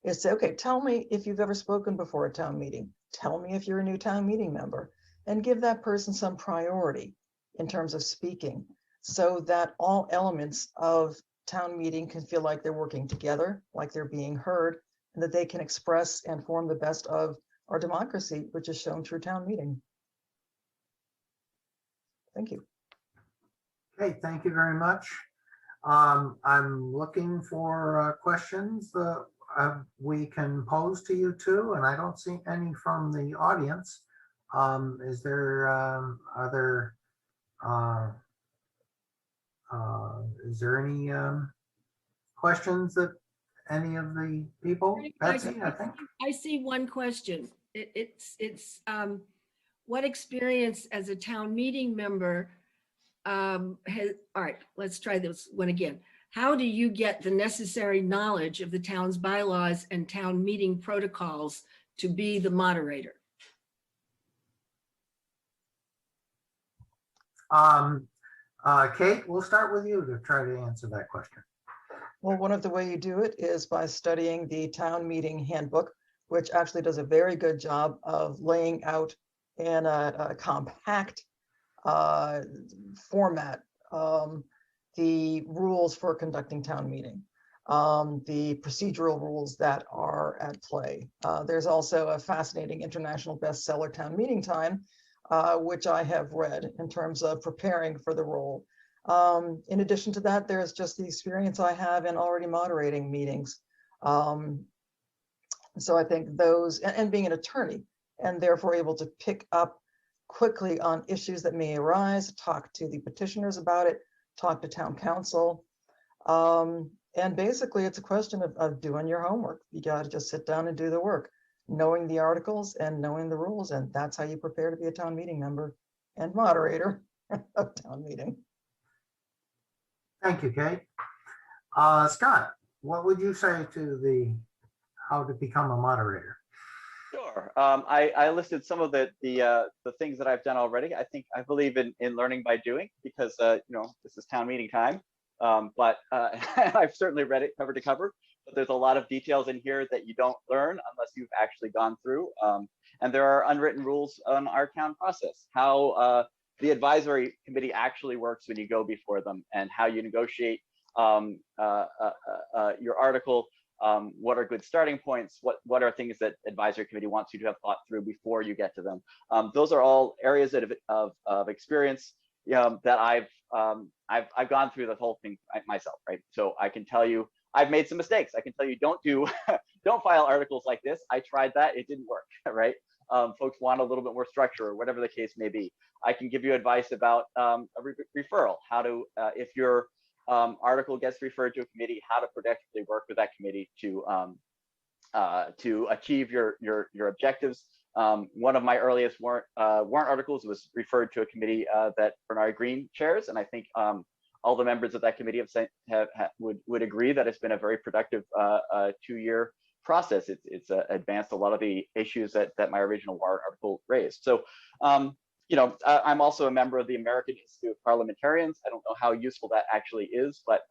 is say, okay, tell me if you've ever spoken before at town meeting. tell me if you're a new town meeting member, and give that person some priority in terms of speaking, so that all elements of town meeting can feel like they're working together, like they're being heard, and that they can express and form the best of our democracy, which is shown through town meeting. Thank you. Okay, thank you very much. I'm looking for questions that we can pose to you too, and I don't see any from the audience. Is there any questions that any of the people? Betsy, I think. I see one question. It's what experience as a town meeting member has, all right, let's try this one again. How do you get the necessary knowledge of the town's bylaws and town meeting protocols to be the moderator? Kate, we'll start with you to try to answer that question. Well, one of the way you do it is by studying the town meeting handbook, which actually does a very good job of laying out in a compact format the rules for conducting town meeting, the procedural rules that are at play. There's also a fascinating international bestseller, Town Meeting Time, which I have read in terms of preparing for the role. In addition to that, there's just the experience I have in already moderating meetings. So I think those, and being an attorney, and therefore able to pick up quickly on issues that may arise, talk to the petitioners about it, talk to town council. And basically it's a question of doing your homework. You got to just sit down and do the work, knowing the articles and knowing the rules. And that's how you prepare to be a town meeting member and moderator of town meeting. Thank you, Kate. Scott, what would you say to how to become a moderator? Sure. I listed some of the things that I've done already. I believe in learning by doing, because this is town meeting time. But I've certainly read it cover to cover. But there's a lot of details in here that you don't learn unless you've actually gone through. And there are unwritten rules on our town process, how the advisory committee actually works when you go before them, and how you negotiate your article. What are good starting points? What are things that advisory committee wants you to have thought through before you get to them? Those are all areas of experience that I've gone through the whole thing myself, right? So I can tell you I've made some mistakes. I can tell you don't file articles like this. I tried that, it didn't work, right? Folks want a little bit more structure, or whatever the case may be. I can give you advice about a referral, how to if your article gets referred to a committee, how to productively work with that committee to achieve your objectives. One of my earliest warrant articles was referred to a committee that Bernard Green chairs, and I think all the members of that committee would agree that it's been a very productive 2-year process. It's advanced a lot of the issues that my original warrant article raised. So I'm also a member of the American Institute of Parliamentarians. I don't know how useful that actually is, but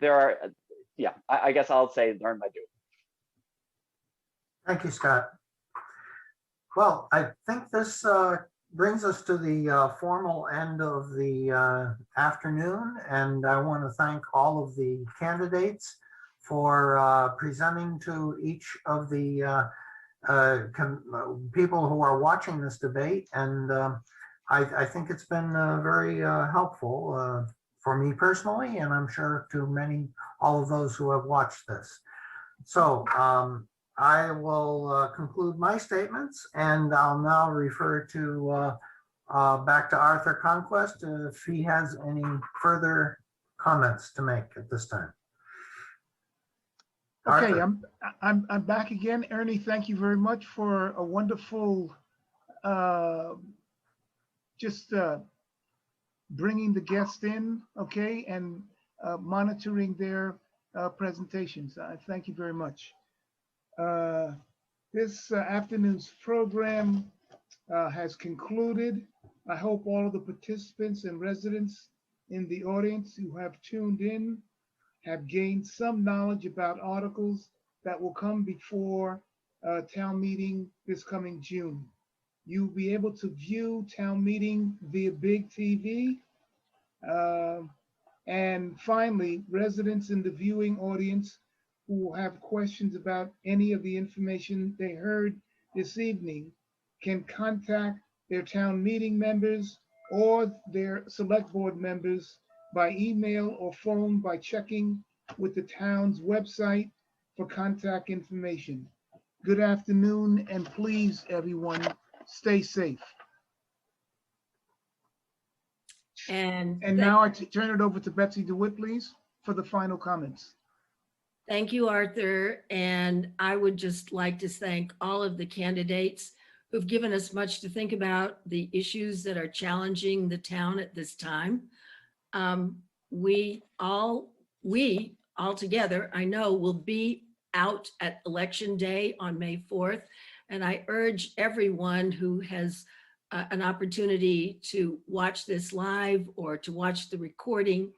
there are, I guess I'll say learn by doing. Thank you, Scott. Well, I think this brings us to the formal end of the afternoon, and I want to thank all of the candidates for presenting to each of the people who are watching this debate. And I think it's been very helpful for me personally, and I'm sure to all of those who have watched this. So I will conclude my statements, and I'll now refer to back to Arthur Conquest if he has any further comments to make at this time. Okay, I'm back again. Ernie, thank you very much for a wonderful bringing the guests in, okay, and monitoring their presentations. Thank you very much. This afternoon's program has concluded. I hope all of the participants and residents in the audience who have tuned in have gained some knowledge about articles that will come before town meeting this coming June. You'll be able to view town meeting via big TV. And finally, residents in the viewing audience who have questions about any of the information they heard this evening can contact their town meeting members or their select board members by email or phone by checking with the town's website for contact information. Good afternoon, and please, everyone, stay safe. And now I turn it over to Betsy DeWitt, please, for the final comments. thank you, Arthur. And I would just like to thank all of the candidates who've given us much to think about, the issues that are challenging the town at this time. We all together, I know, will be out at Election Day on May 4th. And I urge everyone who has an opportunity to watch this live or to watch the recording.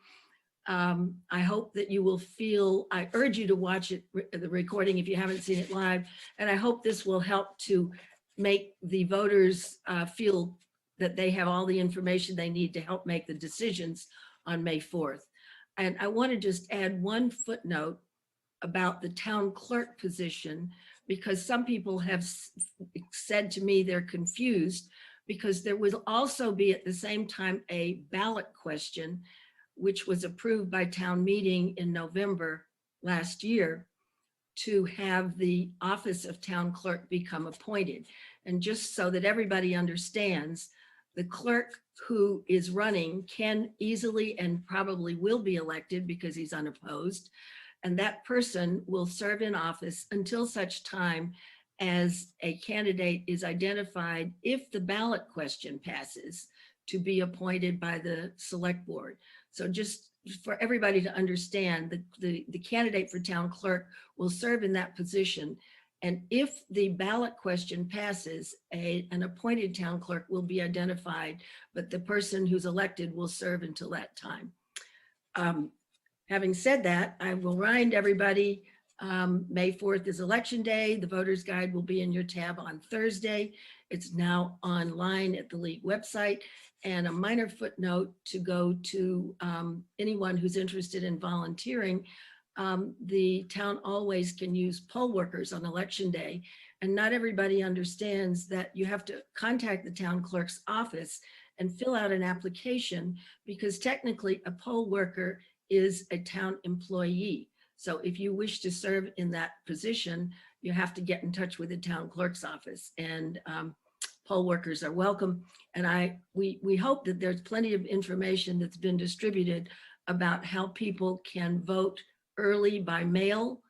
I hope that you will I urge you to watch it, the recording, if you haven't seen it live. And I hope this will help to make the voters feel that they have all the information they need to help make the decisions on May 4th. And I want to just add one footnote about the town clerk position, because some people have said to me they're confused, because there will also be at the same time a ballot question, which was approved by town meeting in November last year, to have the office of town clerk become appointed. And just so that everybody understands, the clerk who is running can easily and probably will be elected because he's unopposed. And that person will serve in office until such time as a candidate is identified, if the ballot question passes, to be appointed by the select board. So just for everybody to understand, the candidate for town clerk will serve in that position. And if the ballot question passes, an appointed town clerk will be identified, but the person who's elected will serve until that time. Having said that, I will remind everybody, May 4th is Election Day. The voter's guide will be in your tab on Thursday. It's now online at the League website. And a minor footnote to go to anyone who's interested in volunteering, the town always can use poll workers on Election Day. And not everybody understands that you have to contact the town clerk's office and fill out an application, because technically a poll worker is a town employee. So if you wish to serve in that position, you have to get in touch with the town clerk's office, and poll workers are welcome. And we hope that there's plenty of information that's been distributed about how people can vote early by mail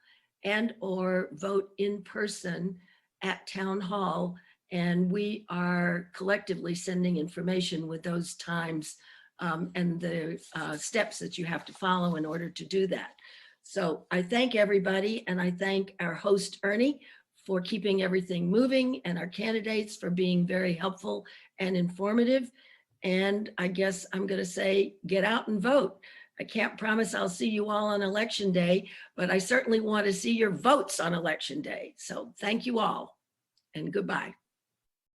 and or vote in person at town hall. And we are collectively sending information with those times and the steps that you have to follow in order to do that. So I thank everybody, and I thank our host, Ernie, for keeping everything moving, and our candidates for being very helpful and informative. And I guess I'm going to say, get out and vote. I can't promise I'll see you all on Election Day, but I certainly want to see your votes on Election Day. So thank you all, and goodbye.